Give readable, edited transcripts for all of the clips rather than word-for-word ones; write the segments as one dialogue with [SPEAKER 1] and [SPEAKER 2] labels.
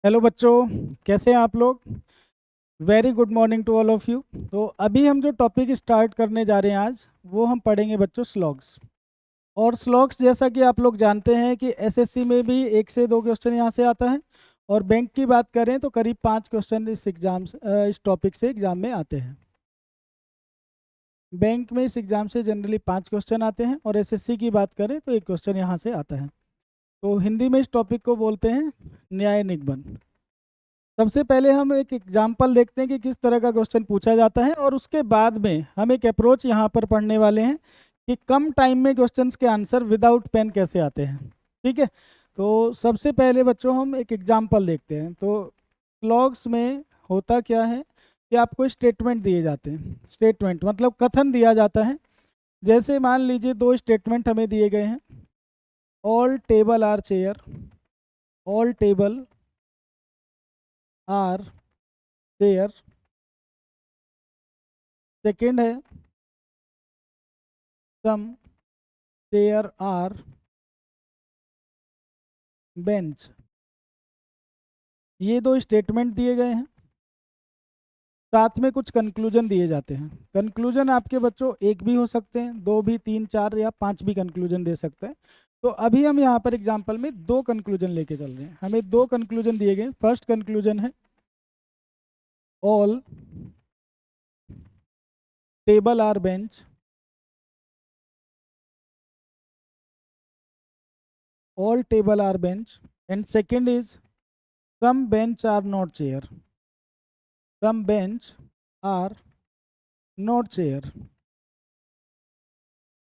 [SPEAKER 1] Hello बच्चों, कैसे हैं आप लोग। Very good morning to all of you. तो अभी हम जो टॉपिक स्टार्ट करने जा रहे हैं आज, वो हम पढ़ेंगे बच्चों स्लॉग्स। और स्लॉग्स जैसा कि आप लोग जानते हैं कि एसएससी में भी 1 से 2 क्वेश्चन यहाँ से आता है। और बैंक की बात करें तो करीब 5 क्वेश्चन इस टॉपिक से एग्जाम में आते हैं। बैंक में इस एग्जाम से जनरली 5 क्वेश्चन आते हैं, और एसएससी की बात करें तो 1 क्वेश्चन यहाँ से आता है। तो हिंदी में इस टॉपिक को बोलते हैं न्याय निगमन। सबसे पहले हम एक एग्जाम्पल देखते हैं कि किस तरह का क्वेश्चन पूछा जाता है, और उसके बाद में हम एक अप्रोच यहाँ पर पढ़ने वाले हैं कि कम टाइम में क्वेश्चंस के आंसर विदाउट पेन कैसे आते हैं। ठीक है। तो सबसे पहले बच्चों हम एक एग्जाम्पल देखते हैं। तो लॉग्स में होता क्या है कि आपको स्टेटमेंट दिए जाते हैं। स्टेटमेंट मतलब कथन दिया जाता है। जैसे मान लीजिए 2 स्टेटमेंट हमें दिए गए हैं। All table are chair, all table are chair. Second है सम चेयर आर बेंच। ये 2 स्टेटमेंट दिए गए हैं, साथ में कुछ कंक्लूजन दिए जाते हैं। कंक्लूजन आपके बच्चों एक भी हो सकते हैं, दो भी, तीन, चार या पांच भी कंक्लूजन दे सकते हैं। तो अभी हम यहाँ पर एग्जांपल में 2 कंक्लूजन लेके चल रहे हैं। हमें 2 कंक्लूजन दिए गए। फर्स्ट कंक्लूजन है all table are bench, all table are bench. And second is some bench are not chair, some bench are not chair,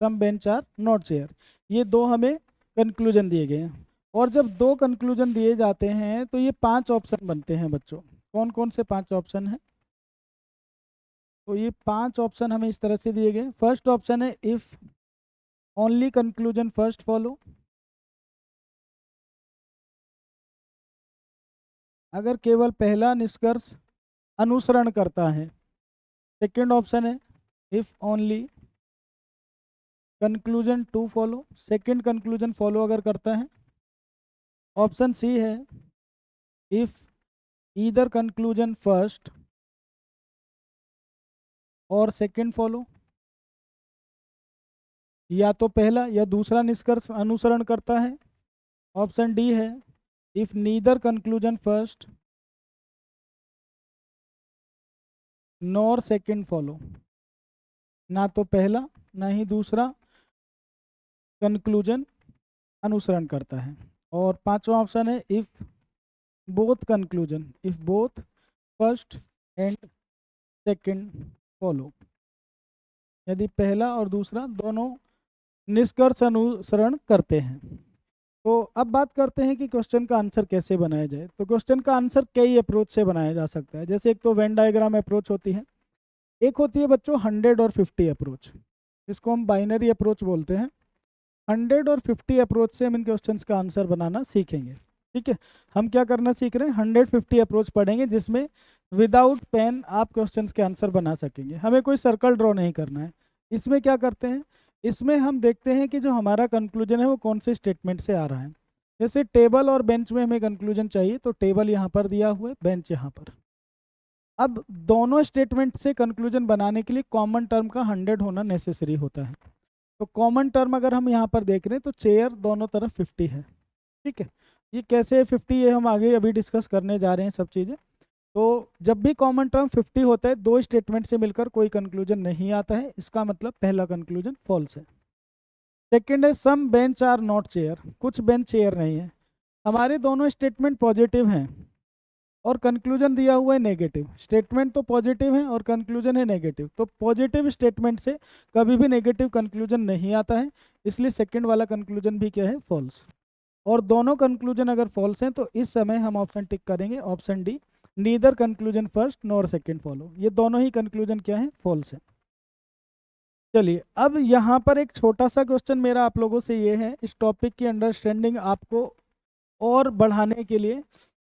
[SPEAKER 1] some bench are not chair. ये 2 हमें कंक्लूजन दिए गए हैं। और जब 2 कंक्लूजन दिए जाते हैं तो ये 5 ऑप्शन बनते हैं बच्चों। कौन कौन से 5 ऑप्शन हैं? तो ये 5 ऑप्शन हमें इस तरह से दिए गए। फर्स्ट ऑप्शन है if only conclusion first follow. अगर केवल पहला निष्कर्ष अनुसरण करता है। सेकेंड ऑप्शन है if only conclusion two follow, second conclusion follow अगर करता है। ऑप्शन सी है इफ ईदर कंक्लूजन फर्स्ट और सेकेंड फॉलो, या तो पहला या दूसरा निष्कर्ष अनुसरण करता है। ऑप्शन डी है if neither conclusion first nor second follow, ना तो पहला ना ही दूसरा कंक्लूजन अनुसरण करता है। और पांचवा ऑप्शन है if both conclusion, if both first and second follow, यदि पहला और दूसरा दोनों निष्कर्ष अनुसरण करते हैं। तो अब बात करते हैं कि क्वेश्चन का आंसर कैसे बनाया जाए। तो क्वेश्चन का आंसर कई अप्रोच से बनाया जा सकता है। जैसे एक तो वेन डायग्राम अप्रोच होती है, एक होती है बच्चों 100 और 50 अप्रोच, इसको हम बाइनरी अप्रोच बोलते हैं। 100 और 50 अप्रोच से हम इन क्वेश्चंस का आंसर बनाना सीखेंगे। ठीक है। हम क्या करना सीख रहे हैं, 150 अप्रोच पढ़ेंगे जिसमें विदाउट पेन आप क्वेश्चंस के आंसर बना सकेंगे। हमें कोई सर्कल ड्रॉ नहीं करना है। इसमें क्या करते हैं, इसमें हम देखते हैं कि जो हमारा कंक्लूजन है वो कौन से स्टेटमेंट से आ रहा है। जैसे टेबल और बेंच में हमें कंक्लूजन चाहिए, तो टेबल यहाँ पर दिया हुआ है, बेंच यहाँ पर। अब दोनों स्टेटमेंट से कंक्लूजन बनाने के लिए कॉमन टर्म का 100 होना नेसेसरी होता है। तो कॉमन टर्म अगर हम यहाँ पर देख रहे हैं तो चेयर दोनों तरफ 50 है। ठीक है। ये कैसे 50, ये हम आगे अभी डिस्कस करने जा रहे हैं सब चीज़ें। तो जब भी कॉमन टर्म 50 होता है, 2 स्टेटमेंट से मिलकर कोई कंक्लूजन नहीं आता है, इसका मतलब पहला कंक्लूजन फॉल्स है। सेकेंड है सम बेंच आर नॉट चेयर, कुछ बेंच चेयर नहीं है। हमारे दोनों स्टेटमेंट पॉजिटिव हैं और कंक्लूजन दिया हुआ है नेगेटिव। स्टेटमेंट तो पॉजिटिव है और कंक्लूजन है नेगेटिव, तो पॉजिटिव स्टेटमेंट से कभी भी नेगेटिव कंक्लूजन नहीं आता है, इसलिए सेकंड वाला कंक्लूजन भी क्या है, फॉल्स। और दोनों कंक्लूजन अगर फॉल्स हैं तो इस समय हम ऑप्शन टिक करेंगे, option D, neither conclusion first nor second follow. ये दोनों ही कंक्लूजन क्या है, फॉल्स है। चलिए, अब यहाँ पर एक छोटा सा क्वेश्चन मेरा आप लोगों से ये है, इस टॉपिक की अंडरस्टैंडिंग आपको और बढ़ाने के लिए,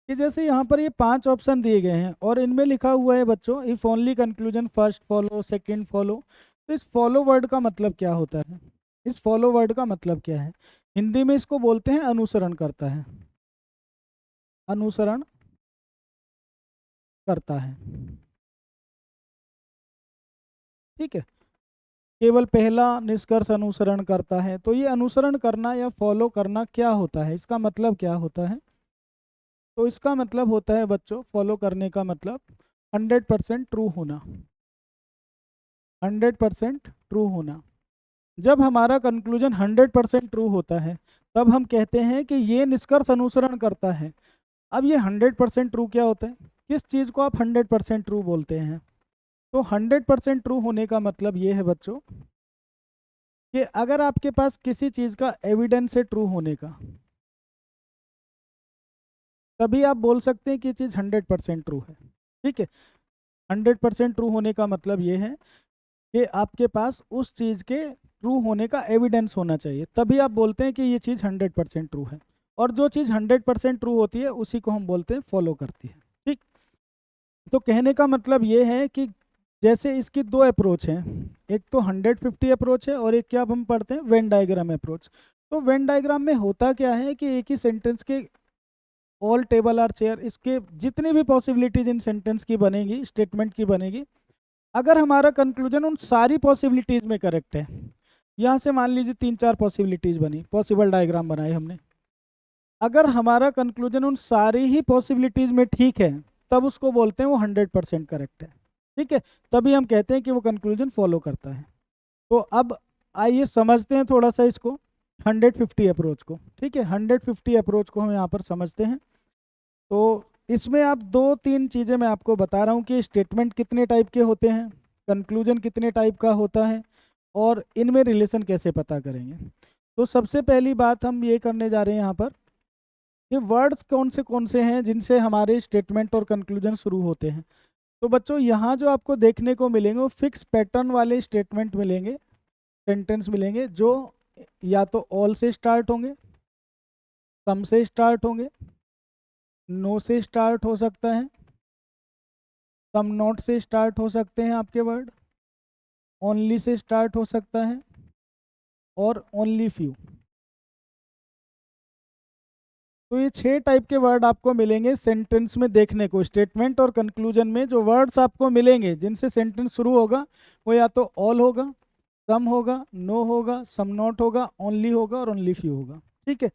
[SPEAKER 1] कि जैसे यहाँ पर ये 5 ऑप्शन दिए गए हैं और इनमें लिखा हुआ है बच्चों if only conclusion first follow second follow. तो इस फॉलो वर्ड का मतलब क्या होता है, इस फॉलो वर्ड का मतलब क्या है? हिंदी में इसको बोलते हैं अनुसरण करता है, अनुसरण करता है। ठीक है, केवल पहला निष्कर्ष अनुसरण करता है। तो ये अनुसरण करना या फॉलो करना क्या होता है, इसका मतलब क्या होता है? तो इसका मतलब होता है बच्चों, फॉलो करने का मतलब 100% ट्रू होना। 100% ट्रू होना। जब हमारा कंक्लूजन 100% ट्रू होता है तब हम कहते हैं कि ये निष्कर्ष अनुसरण करता है। अब ये 100% ट्रू क्या होता है, किस चीज़ को आप 100% ट्रू बोलते हैं? तो 100% ट्रू होने का मतलब ये है बच्चों कि अगर आपके पास किसी चीज़ का एविडेंस है ट्रू होने का, तभी आप बोल सकते हैं कि ये चीज़ 100% ट्रू है। ठीक है, 100% ट्रू होने का मतलब ये है कि आपके पास उस चीज़ के ट्रू होने का एविडेंस होना चाहिए, तभी आप बोलते हैं कि ये चीज़ 100% ट्रू है। और जो चीज़ 100% ट्रू होती है उसी को हम बोलते हैं फॉलो करती है। ठीक, तो कहने का मतलब ये है कि जैसे इसकी दो अप्रोच हैं, एक तो 150 अप्रोच है और एक क्या हम पढ़ते हैं, वेन डायग्राम अप्रोच। तो वेन डायग्राम में होता क्या है कि एक ही सेंटेंस के ऑल टेबल आर चेयर, इसके जितनी भी पॉसिबिलिटीज इन सेंटेंस की बनेगी, स्टेटमेंट की बनेगी, अगर हमारा कंक्लूजन उन सारी पॉसिबिलिटीज में करेक्ट है, यहाँ से मान लीजिए 3-4 पॉसिबिलिटीज बनी, पॉसिबल डायग्राम बनाए हमने, अगर हमारा कंक्लूजन उन सारी ही पॉसिबिलिटीज में ठीक है तब उसको बोलते हैं वो 100% करेक्ट है। ठीक है, तभी हम कहते हैं कि वो कंक्लूजन फॉलो करता है। तो अब आइए समझते हैं थोड़ा सा इसको, 150 अप्रोच को। ठीक है, 150 अप्रोच को हम यहाँ पर समझते हैं। तो इसमें आप 2-3 चीज़ें मैं आपको बता रहा हूँ कि स्टेटमेंट कितने टाइप के होते हैं, कंक्लूजन कितने टाइप का होता है, और इनमें रिलेशन कैसे पता करेंगे। तो सबसे पहली बात हम ये करने जा रहे हैं यहाँ पर कि वर्ड्स कौन से हैं जिनसे हमारे स्टेटमेंट और कंक्लूजन शुरू होते हैं। तो बच्चों यहाँ जो आपको देखने को मिलेंगे वो फिक्स पैटर्न वाले स्टेटमेंट मिलेंगे, सेंटेंस मिलेंगे, जो या तो ऑल से स्टार्ट होंगे, सम से स्टार्ट होंगे, नो से स्टार्ट हो सकता है, सम नॉट से स्टार्ट हो सकते हैं आपके वर्ड, ओनली से स्टार्ट हो सकता है, और ओनली फ्यू। तो ये 6 टाइप के वर्ड आपको मिलेंगे सेंटेंस में देखने को। स्टेटमेंट और कंक्लूजन में जो वर्ड्स आपको मिलेंगे जिनसे सेंटेंस शुरू होगा वो या तो ऑल होगा, सम होगा, नो होगा, सम नॉट होगा, ओनली होगा और ओनली फ्यू होगा। ठीक है,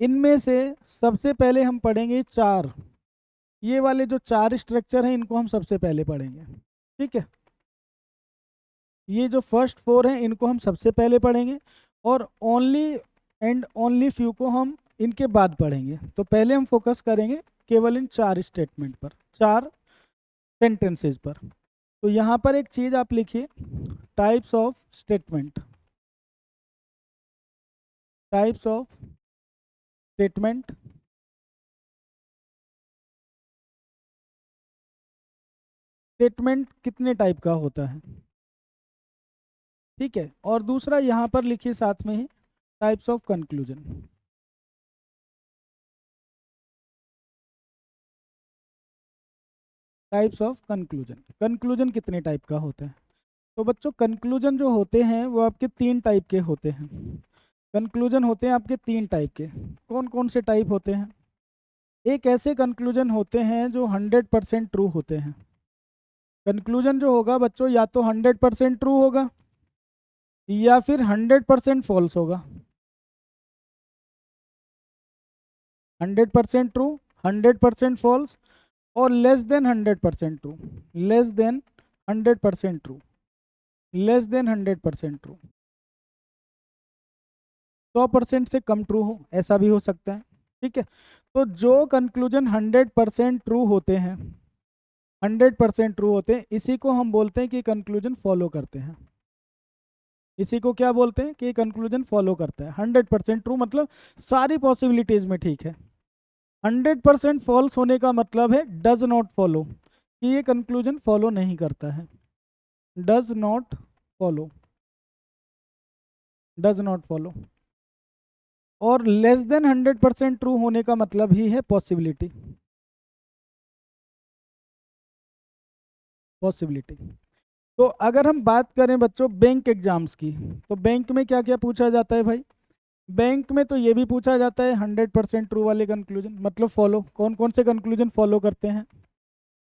[SPEAKER 1] इनमें से सबसे पहले हम पढ़ेंगे 4, ये वाले जो 4 स्ट्रक्चर हैं इनको हम सबसे पहले पढ़ेंगे। ठीक है, ये जो फर्स्ट 4 हैं इनको हम सबसे पहले पढ़ेंगे, और ओनली एंड ओनली फ्यू को हम इनके बाद पढ़ेंगे। तो पहले हम फोकस करेंगे केवल इन 4 स्टेटमेंट पर, 4 सेंटेंसेस पर। तो यहाँ पर एक चीज़ आप लिखिए, types of statement. Types of statement. Statement कितने टाइप का होता है, ठीक है। और दूसरा यहाँ पर लिखिए साथ में ही, types of conclusion. Types of conclusion, conclusion कितने टाइप का होता है। तो बच्चों कंक्लूजन जो होते हैं वो आपके 3 टाइप के होते हैं। कंक्लूजन होते हैं आपके 3 टाइप के। कौन कौन से टाइप होते हैं? एक ऐसे कंक्लूजन होते हैं जो 100% ट्रू होते हैं। कंक्लूजन जो होगा बच्चों या तो 100% ट्रू होगा या फिर 100% फॉल्स होगा। 100% ट्रू, 100% फॉल्स, और less than 100% true. Less than 100% true, less than 100% true. 100% से कम ट्रू हो, ऐसा भी हो सकता है। ठीक है, तो जो कंक्लूजन 100% ट्रू होते हैं, 100% ट्रू होते हैं, इसी को हम बोलते हैं कि कंक्लूजन फॉलो करते हैं। इसी को क्या बोलते हैं कि कंक्लूजन फॉलो करता है। 100% ट्रू मतलब सारी पॉसिबिलिटीज में ठीक है। 100% फॉल्स होने का मतलब है डज नॉट फॉलो, कि ये कंक्लूजन फॉलो नहीं करता है। Does not follow, does not follow. और लेस देन 100% ट्रू होने का मतलब ही है पॉसिबिलिटी। पॉसिबिलिटी। तो अगर हम बात करें बच्चों बैंक एग्जाम्स की, तो बैंक में क्या क्या पूछा जाता है भाई? बैंक में तो ये भी पूछा जाता है 100% ट्रू वाले कंक्लूजन, मतलब फॉलो, कौन कौन से कंक्लूजन फॉलो करते हैं?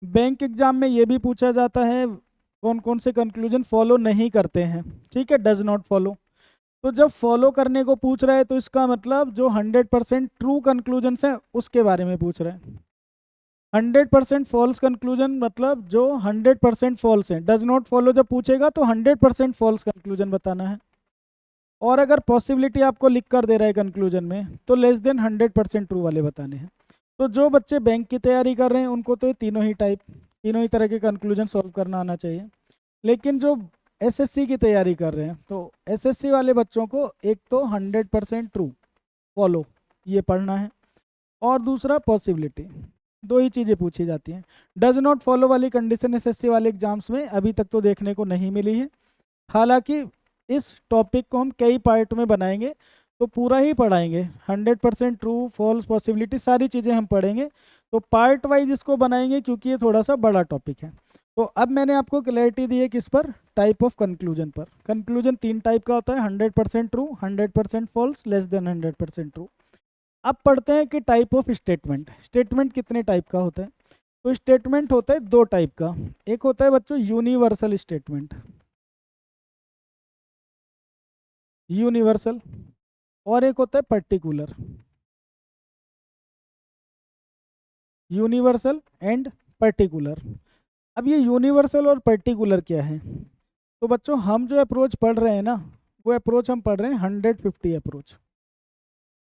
[SPEAKER 1] बैंक एग्जाम में ये भी पूछा जाता है कौन कौन से कंक्लूजन फॉलो नहीं करते हैं, ठीक है, डज नॉट फॉलो। तो जब फॉलो करने को पूछ रहा है तो इसका मतलब जो 100% ट्रू कंक्लूजन है उसके बारे में पूछ रहा है। 100% फॉल्स कंक्लूजन मतलब जो 100% फॉल्स है, डज नॉट फॉलो जब पूछेगा तो 100% फॉल्स कंक्लूजन बताना है। और अगर पॉसिबिलिटी आपको लिख कर दे रहा है कंक्लूजन में तो लेस देन 100% ट्रू वाले बताने हैं। तो जो बच्चे बैंक की तैयारी कर रहे हैं उनको तो ये तीनों ही तरह के कंक्लूजन सॉल्व करना आना चाहिए। लेकिन जो एसएससी की तैयारी कर रहे हैं तो एसएससी वाले बच्चों को एक तो 100% ट्रू फॉलो ये पढ़ना है, और दूसरा पॉसिबिलिटी। दो ही चीज़ें पूछी जाती हैं। डज नॉट फॉलो वाली कंडीशन एसएससी वाले एग्जाम्स में अभी तक तो देखने को नहीं मिली है। हालांकि इस टॉपिक को हम कई पार्ट में बनाएंगे तो पूरा ही पढ़ाएंगे, 100% ट्रू फॉल्स पॉसिबिलिटी सारी चीज़ें हम पढ़ेंगे। तो पार्ट वाइज इसको बनाएंगे क्योंकि ये थोड़ा सा बड़ा टॉपिक है। तो अब मैंने आपको क्लैरिटी दी है किस पर, टाइप ऑफ कंक्लूजन पर। कंक्लूजन 3 टाइप का होता है, 100% true, 100% false, less than 100% true. अब पढ़ते हैं कि टाइप ऑफ स्टेटमेंट। स्टेटमेंट कितने टाइप का होता है? तो स्टेटमेंट होता है 2 टाइप का। एक होता है बच्चों यूनिवर्सल स्टेटमेंट, यूनिवर्सल, और एक होता है पर्टिकुलर, यूनिवर्सल एंड पर्टिकुलर। अब ये यूनिवर्सल और पर्टिकुलर क्या है? तो बच्चों हम जो अप्रोच पढ़ रहे हैं ना, वो अप्रोच हम पढ़ रहे हैं 150 अप्रोच।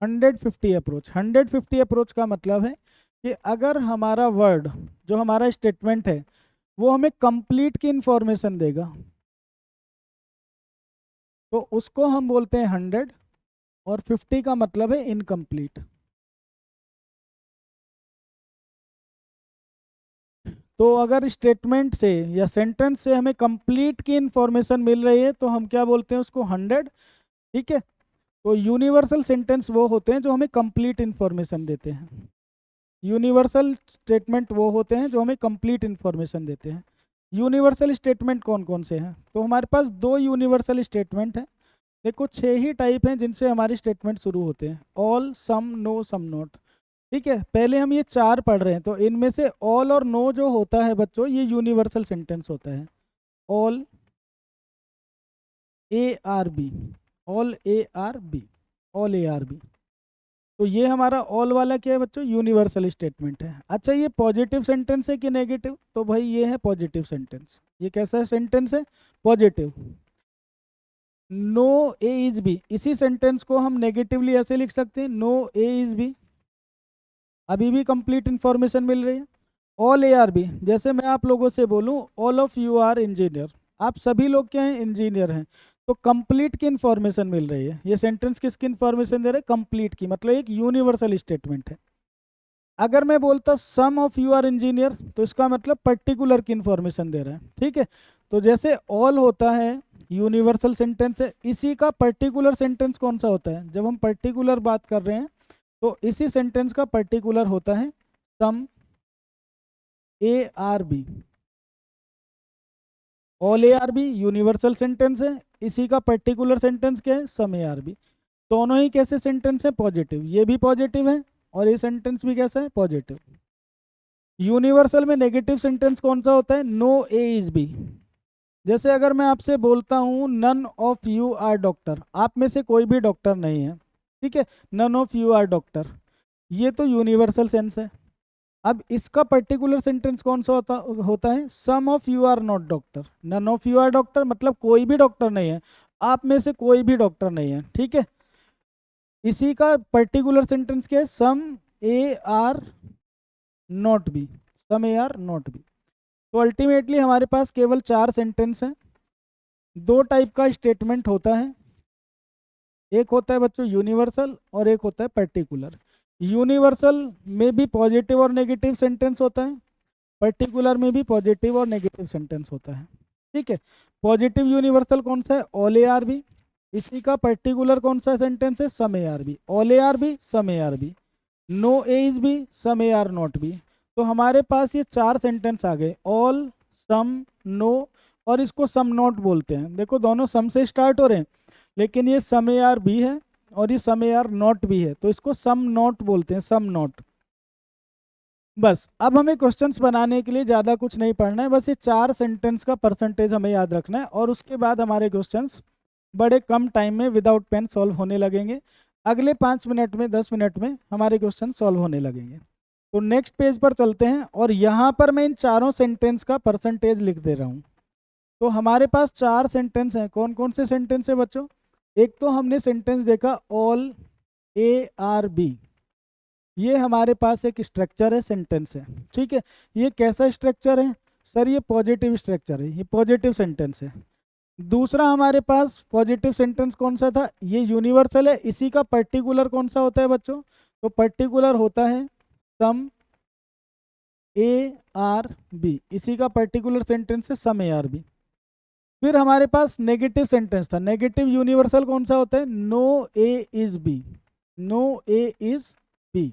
[SPEAKER 1] 150 अप्रोच, 150 अप्रोच का मतलब है कि अगर हमारा वर्ड जो हमारा स्टेटमेंट है वो हमें कंप्लीट की इंफॉर्मेशन देगा तो उसको हम बोलते हैं 100, और 50 का मतलब है इनकम्प्लीट। तो अगर स्टेटमेंट से या सेंटेंस से हमें कंप्लीट की इंफॉर्मेशन मिल रही है तो हम क्या बोलते हैं उसको 100, ठीक है। तो यूनिवर्सल सेंटेंस वो होते हैं जो हमें कंप्लीट इंफॉर्मेशन देते हैं। यूनिवर्सल स्टेटमेंट वो होते हैं जो हमें कंप्लीट इंफॉर्मेशन देते हैं। यूनिवर्सल स्टेटमेंट कौन कौन से हैं? तो हमारे पास 2 यूनिवर्सल स्टेटमेंट हैं। देखो 6 ही टाइप हैं जिनसे हमारी स्टेटमेंट शुरू होते हैं, all, some, no, some not, ठीक है। पहले हम ये 4 पढ़ रहे हैं तो इनमें से ऑल और नो जो होता है बच्चों ये यूनिवर्सल सेंटेंस होता है। All, A are B, all A are B, all A are B. तो ये हमारा ऑल वाला क्या है बच्चों? यूनिवर्सल स्टेटमेंट है। अच्छा ये पॉजिटिव सेंटेंस है कि नेगेटिव? तो भाई ये है पॉजिटिव सेंटेंस। ये कैसा सेंटेंस है? Positive. No A is B, इसी सेंटेंस को हम नेगेटिवली ऐसे लिख सकते हैं, नो ए इज बी, अभी भी कंप्लीट इंफॉर्मेशन मिल रही है। ऑल ए आर बी, जैसे मैं आप लोगों से बोलूं all of you are engineer, आप सभी लोग क्या हैं? इंजीनियर हैं। तो कंप्लीट की इंफॉर्मेशन मिल रही है। ये सेंटेंस किसकी इंफॉर्मेशन दे रहा है? कंप्लीट की, मतलब एक यूनिवर्सल स्टेटमेंट है। अगर मैं बोलता सम ऑफ यू आर इंजीनियर तो इसका मतलब पर्टिकुलर की इंफॉर्मेशन दे रहा है, ठीक है। तो जैसे ऑल होता है यूनिवर्सल सेंटेंस है, इसी का पर्टिकुलर सेंटेंस कौन सा होता है? जब हम पर्टिकुलर बात कर रहे हैं तो इसी सेंटेंस का पर्टिकुलर होता है some A are B. All A are B universal sentence है, इसी का पर्टिकुलर सेंटेंस क्या है? Some A are B. दोनों ही कैसे सेंटेंस है? पॉजिटिव, ये भी पॉजिटिव है और ये सेंटेंस भी कैसा है? पॉजिटिव। यूनिवर्सल में नेगेटिव सेंटेंस कौन सा होता है? No A is B. जैसे अगर मैं आपसे बोलता हूँ none of you are doctor, आप में से कोई भी डॉक्टर नहीं है, ठीक है, none of you are doctor, ये तो यूनिवर्सल सेंस है। अब इसका पर्टिकुलर सेंटेंस कौन सा होता है? Some of you are not doctor. None of you are doctor मतलब कोई भी डॉक्टर नहीं है, आप में से कोई भी डॉक्टर नहीं है, ठीक है। इसी का पर्टिकुलर सेंटेंस क्या है? Some A are not B, some A are not B. तो अल्टीमेटली हमारे पास केवल 4 सेंटेंस हैं। 2 टाइप का स्टेटमेंट होता है, एक होता है बच्चों यूनिवर्सल और एक होता है पर्टिकुलर। यूनिवर्सल में भी पॉजिटिव और नेगेटिव सेंटेंस होता है, पर्टिकुलर में भी पॉजिटिव और नेगेटिव सेंटेंस होता है, ठीक है। पॉजिटिव यूनिवर्सल कौन सा है? All A are B. इसी का पर्टिकुलर कौन सा सेंटेंस है? Some A are B. All A are B, some A are B, no A is B, some A are not B. तो हमारे पास ये 4 सेंटेंस आ गए, ऑल, सम, नो, और इसको सम नॉट बोलते हैं। देखो दोनों सम से स्टार्ट हो रहे हैं लेकिन ये सम ए आर बी है और ये सम ए आर नॉट भी है, तो इसको सम नॉट बोलते हैं, सम नॉट। बस अब हमें क्वेश्चंस बनाने के लिए ज़्यादा कुछ नहीं पढ़ना है, बस ये 4 सेंटेंस का परसेंटेज हमें याद रखना है और उसके बाद हमारे क्वेश्चंस बड़े कम टाइम में विदाउट पेन सॉल्व होने लगेंगे। अगले 5 मिनट में 10 मिनट में हमारे क्वेश्चन सॉल्व होने लगेंगे। तो नेक्स्ट पेज पर चलते हैं और यहाँ पर मैं इन चारों सेंटेंस का परसेंटेज लिख दे रहा हूँ। तो हमारे पास 4 सेंटेंस हैं। कौन कौन से सेंटेंस है बच्चों? एक तो हमने सेंटेंस देखा ऑल ए आर बी, ये हमारे पास एक स्ट्रक्चर है, सेंटेंस है, ठीक है। ये कैसा स्ट्रक्चर है सर? ये पॉजिटिव स्ट्रक्चर है, ये पॉजिटिव सेंटेंस है। दूसरा हमारे पास पॉजिटिव सेंटेंस कौन सा था? ये यूनिवर्सल है। इसी का पर्टिकुलर कौन सा होता है बच्चों? तो पर्टिकुलर होता है सम ए आर बी, इसी का पर्टिकुलर सेंटेंस है सम ए आर बी। फिर हमारे पास नेगेटिव सेंटेंस था। नेगेटिव यूनिवर्सल कौन सा होता है? No A is B, no A is B.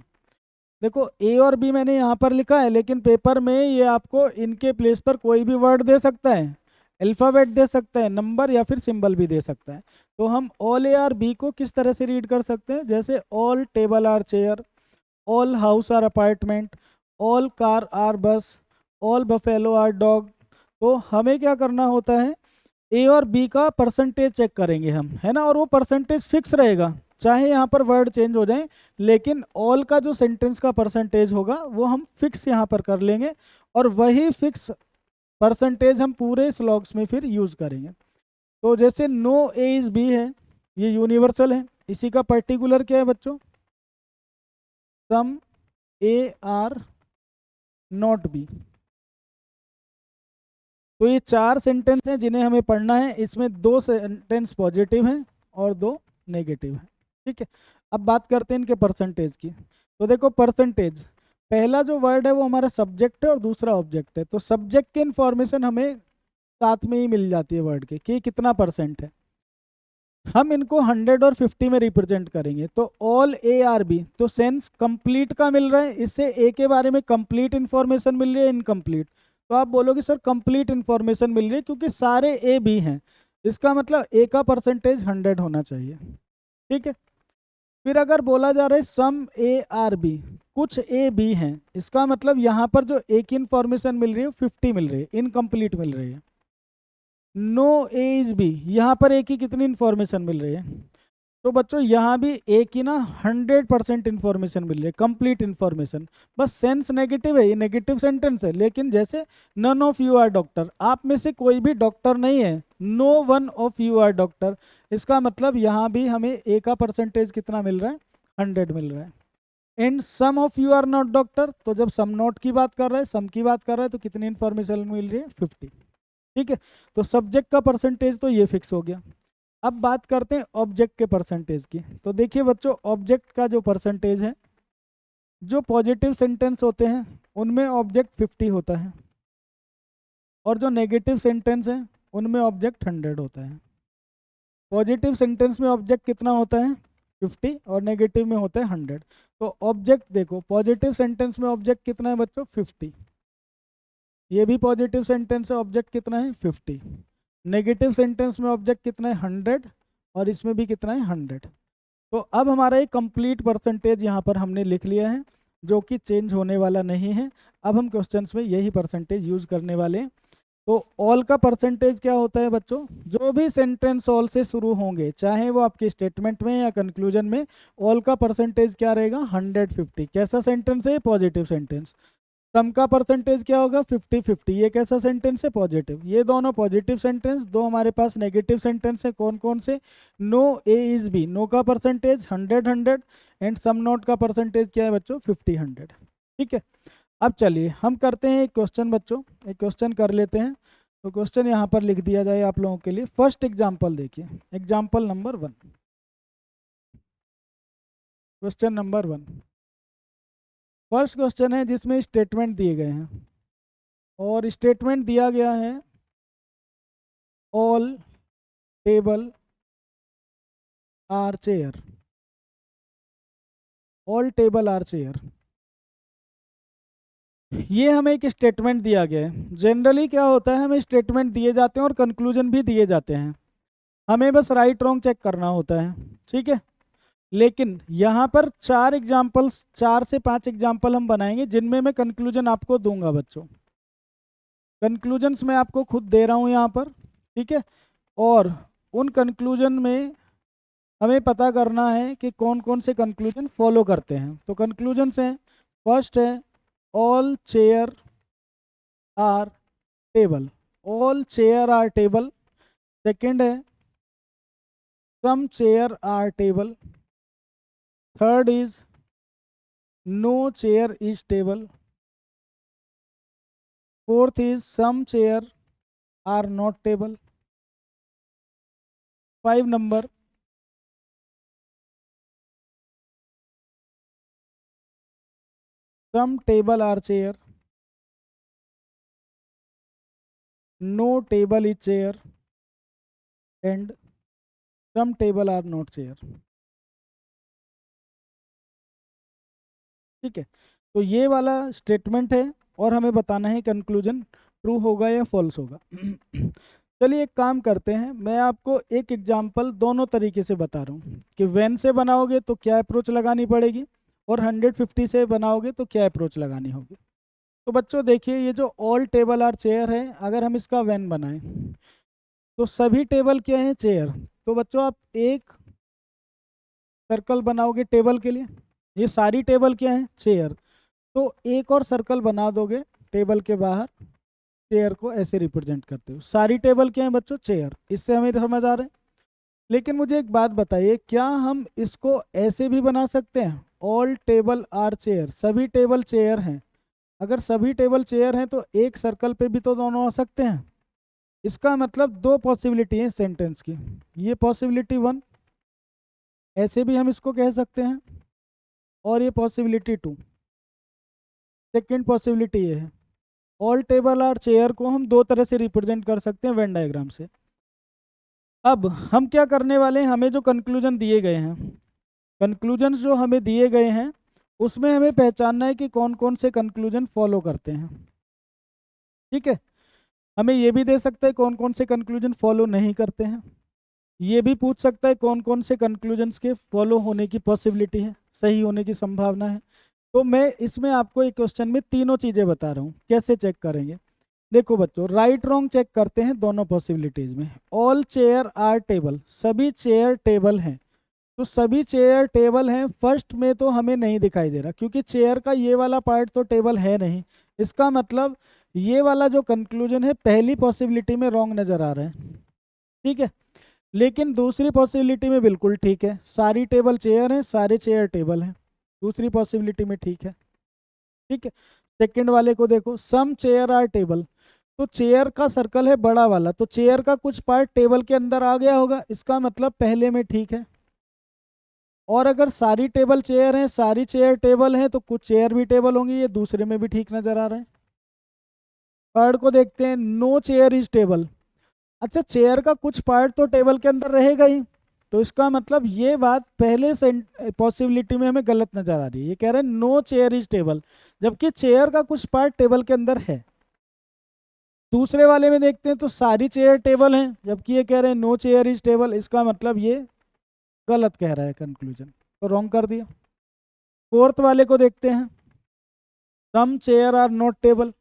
[SPEAKER 1] देखो ए और बी मैंने यहाँ पर लिखा है, लेकिन पेपर में ये आपको इनके प्लेस पर कोई भी वर्ड दे सकता है, अल्फ़ाबेट दे सकता है, नंबर या फिर सिंबल भी दे सकता है। तो हम ऑल ए आर बी को किस तरह से रीड कर सकते हैं? जैसे all table are chair, all house are apartment, all car are bus, all buffalo are dog. तो हमें क्या करना होता है? ए और बी का परसेंटेज चेक करेंगे हम, है ना, और वो परसेंटेज फिक्स रहेगा, चाहे यहाँ पर वर्ड चेंज हो जाए, लेकिन ऑल का जो सेंटेंस का परसेंटेज होगा वो हम फिक्स यहाँ पर कर लेंगे और वही फिक्स परसेंटेज हम पूरे स्लॉग्स में फिर यूज करेंगे। तो जैसे नो ए इज बी है, ये यूनिवर्सल है, इसी का पर्टिकुलर क्या है बच्चों? सम ए आर नॉट बी। तो ये 4 सेंटेंस हैं जिन्हें हमें पढ़ना है। इसमें 2 सेंटेंस पॉजिटिव हैं और 2 नेगेटिव हैं, ठीक है। अब बात करते हैं इनके परसेंटेज की। तो देखो परसेंटेज, पहला जो वर्ड है वो हमारा सब्जेक्ट है और दूसरा ऑब्जेक्ट है। तो सब्जेक्ट की इंफॉर्मेशन हमें साथ में ही मिल जाती है वर्ड के कि कितना परसेंट है। हम इनको 100 और 50 में रिप्रेजेंट करेंगे। तो ऑल ए आर बी, तो सेंस कंप्लीट का मिल रहा है, इससे ए के बारे में कंप्लीट इंफॉर्मेशन मिल रही है, इनकम्प्लीट। तो आप बोलोगे सर कंप्लीट इंफॉर्मेशन मिल रही है क्योंकि सारे ए बी हैं, इसका मतलब ए का परसेंटेज 100 होना चाहिए, ठीक है। फिर अगर बोला जा रहा है सम ए आर बी, कुछ ए बी हैं, इसका मतलब यहाँ पर जो ए की इंफॉर्मेशन मिल रही है 50 मिल रही है, इनकम्प्लीट मिल रही है। नो ए इज बी, यहाँ पर ए की कितनी इंफॉर्मेशन मिल रही है? तो बच्चों यहाँ भी ए की ना 100% इंफॉर्मेशन मिल रही है, कंप्लीट इंफॉर्मेशन। बस सेंस नेगेटिव है, ये नेगेटिव सेंटेंस है। लेकिन जैसे none of you are doctor, आप में से कोई भी डॉक्टर नहीं है, no one of you are doctor, इसका मतलब यहाँ भी हमें ए का परसेंटेज कितना मिल रहा है? 100 मिल रहा है। And some of you are not doctor, तो जब सम नॉट की बात कर रहा है, सम की बात कर रहा है, तो कितनी इंफॉर्मेशन मिल रही है? 50, ठीक है। तो सब्जेक्ट का परसेंटेज तो ये फिक्स हो गया। अब बात करते हैं ऑब्जेक्ट के परसेंटेज की। तो देखिए बच्चों, ऑब्जेक्ट का जो परसेंटेज है, जो पॉजिटिव सेंटेंस होते हैं उनमें ऑब्जेक्ट 50 होता है और जो नेगेटिव सेंटेंस हैं उनमें ऑब्जेक्ट 100 होता है। पॉजिटिव सेंटेंस में ऑब्जेक्ट कितना होता है? 50 और नेगेटिव में होता है 100। तो ऑब्जेक्ट देखो, पॉजिटिव सेंटेंस में ऑब्जेक्ट कितना है बच्चों? 50। ये भी पॉजिटिव सेंटेंस है, ऑब्जेक्ट कितना है? 50। नेगेटिव सेंटेंस में ऑब्जेक्ट कितना है? 100 और इसमें भी कितना है? 100। तो अब हमारा एक कंप्लीट परसेंटेज यहाँ पर हमने लिख लिया है जो कि चेंज होने वाला नहीं है। अब हम क्वेश्चंस में यही परसेंटेज यूज करने वाले हैं। तो ऑल का परसेंटेज क्या होता है बच्चों? जो भी सेंटेंस ऑल से शुरू होंगे, चाहे वो आपके स्टेटमेंट में या कंक्लूजन में, ऑल का परसेंटेज क्या रहेगा? 150। कैसा सेंटेंस है? Positive sentence. सम का परसेंटेज क्या होगा? 50-50। ये कैसा सेंटेंस है? पॉजिटिव। ये दोनों पॉजिटिव सेंटेंस, दो हमारे पास नेगेटिव सेंटेंस है। कौन कौन से? No A is B, no का परसेंटेज 100 एंड सम नॉट का परसेंटेज क्या है बच्चों? 50-100, ठीक है। अब चलिए हम करते हैं एक क्वेश्चन बच्चों, एक क्वेश्चन कर लेते हैं। तो क्वेश्चन यहाँ पर लिख दिया जाए आप लोगों के लिए। फर्स्ट एग्जाम्पल देखिए, example number 1, question number 1। First question है जिसमें स्टेटमेंट दिए गए हैं और स्टेटमेंट दिया गया है all table are chair, all table are chair. ये हमें एक स्टेटमेंट दिया गया है। जनरली क्या होता है, हमें स्टेटमेंट दिए जाते हैं और कंक्लूजन भी दिए जाते हैं, हमें बस राइट रॉन्ग चेक करना होता है, ठीक है। लेकिन यहाँ पर 4 से 5 एग्जाम्पल हम बनाएंगे जिनमें मैं कंक्लूजन आपको दूंगा बच्चों। कंक्लूजन्स मैं आपको खुद दे रहा हूँ यहाँ पर, ठीक है। और उन कंक्लूजन में हमें पता करना है कि कौन कौन से कंक्लूजन फॉलो करते हैं। तो कंक्लूजन्स हैं, फर्स्ट है all chair are table, all chair are table. Second है some chair are table. Third is no chair is table. Fourth is some chair are not table. 5 number some table are chair, no table is chair and some table are not chair. ठीक है, तो ये वाला statement है और हमें बताना है कंक्लूजन ट्रू होगा या फॉल्स होगा। चलिए एक काम करते हैं, मैं आपको एक एग्जांपल दोनों तरीके से बता रहा हूँ कि व्हेन से बनाओगे तो क्या अप्रोच लगानी पड़ेगी और 150 से बनाओगे तो क्या अप्रोच लगानी होगी। तो बच्चों देखिए, ये जो ऑल टेबल आर चेयर है, अगर हम इसका व्हेन बनाएं तो सभी टेबल क्या है, चेयर। तो बच्चों आप एक सर्कल बनाओगे टेबल के लिए, ये सारी टेबल क्या है, चेयर। तो एक और सर्कल बना दोगे टेबल के बाहर, चेयर को ऐसे रिप्रेजेंट करते हो। सारी टेबल क्या है बच्चों, चेयर। इससे हमें समझ आ रहा है। लेकिन मुझे एक बात बताइए, क्या हम इसको ऐसे भी बना सकते हैं, ऑल टेबल आर चेयर, सभी टेबल चेयर हैं। अगर सभी टेबल चेयर हैं तो एक सर्कल पे भी तो दोनों आ सकते हैं। इसका मतलब दो पॉसिबिलिटी है सेंटेंस की। ये पॉसिबिलिटी 1, ऐसे भी हम इसको कह सकते हैं, और ये पॉसिबिलिटी 2। सेकेंड पॉसिबिलिटी ये है, ऑल टेबल आर चेयर को हम दो तरह से रिप्रेजेंट कर सकते हैं वेन डायग्राम से। अब हम क्या करने वाले हैं, हमें जो कंक्लूजन दिए गए हैं, कंक्लूजन जो हमें दिए गए हैं उसमें हमें पहचानना है कि कौन कौन से कंक्लूजन फॉलो करते हैं। ठीक है, हमें ये भी दे सकता है कौन कौन से कंक्लूजन फॉलो नहीं करते हैं। ये भी पूछ सकता है कौन कौन से कंक्लूजन्स के फॉलो होने की पॉसिबिलिटी है, सही होने की संभावना है। तो मैं इसमें आपको एक क्वेश्चन में तीनों चीज़ें बता रहा हूँ, कैसे चेक करेंगे। देखो बच्चों, राइट रॉन्ग चेक करते हैं दोनों पॉसिबिलिटीज में। ऑल चेयर आर टेबल, सभी चेयर टेबल हैं। तो सभी चेयर टेबल हैं, फर्स्ट में तो हमें नहीं दिखाई दे रहा क्योंकि चेयर का ये वाला पार्ट तो टेबल है नहीं। इसका मतलब ये वाला जो कंक्लूजन है पहली पॉसिबिलिटी में रॉन्ग नजर आ रहा है। ठीक है, लेकिन दूसरी पॉसिबिलिटी में बिल्कुल ठीक है, सारी टेबल चेयर हैं, सारे चेयर टेबल हैं, दूसरी पॉसिबिलिटी में ठीक है। ठीक है, सेकंड वाले को देखो, सम चेयर आर टेबल। तो चेयर का सर्कल है बड़ा वाला, तो चेयर का कुछ पार्ट टेबल के अंदर आ गया होगा, इसका मतलब पहले में ठीक है। और अगर सारी टेबल चेयर हैं, सारी चेयर टेबल हैं, तो कुछ चेयर भी टेबल होंगी, ये दूसरे में भी ठीक नजर आ रहा है। थर्ड को देखते हैं, नो चेयर इज टेबल। अच्छा, चेयर का कुछ पार्ट तो टेबल के अंदर रहेगा ही, तो इसका मतलब ये बात पहले से पॉसिबिलिटी में हमें गलत नजर आ रही है। ये कह रहे हैं नो चेयर इज टेबल, जबकि चेयर का कुछ पार्ट टेबल के अंदर है। दूसरे वाले में देखते हैं तो सारी चेयर टेबल हैं, जबकि ये कह रहे हैं नो चेयर इज टेबल, इसका मतलब ये गलत कह रहा है कंक्लूजन, तो रॉन्ग कर दिया। फोर्थ वाले को देखते हैं, सम चेयर आर नॉट टेबल।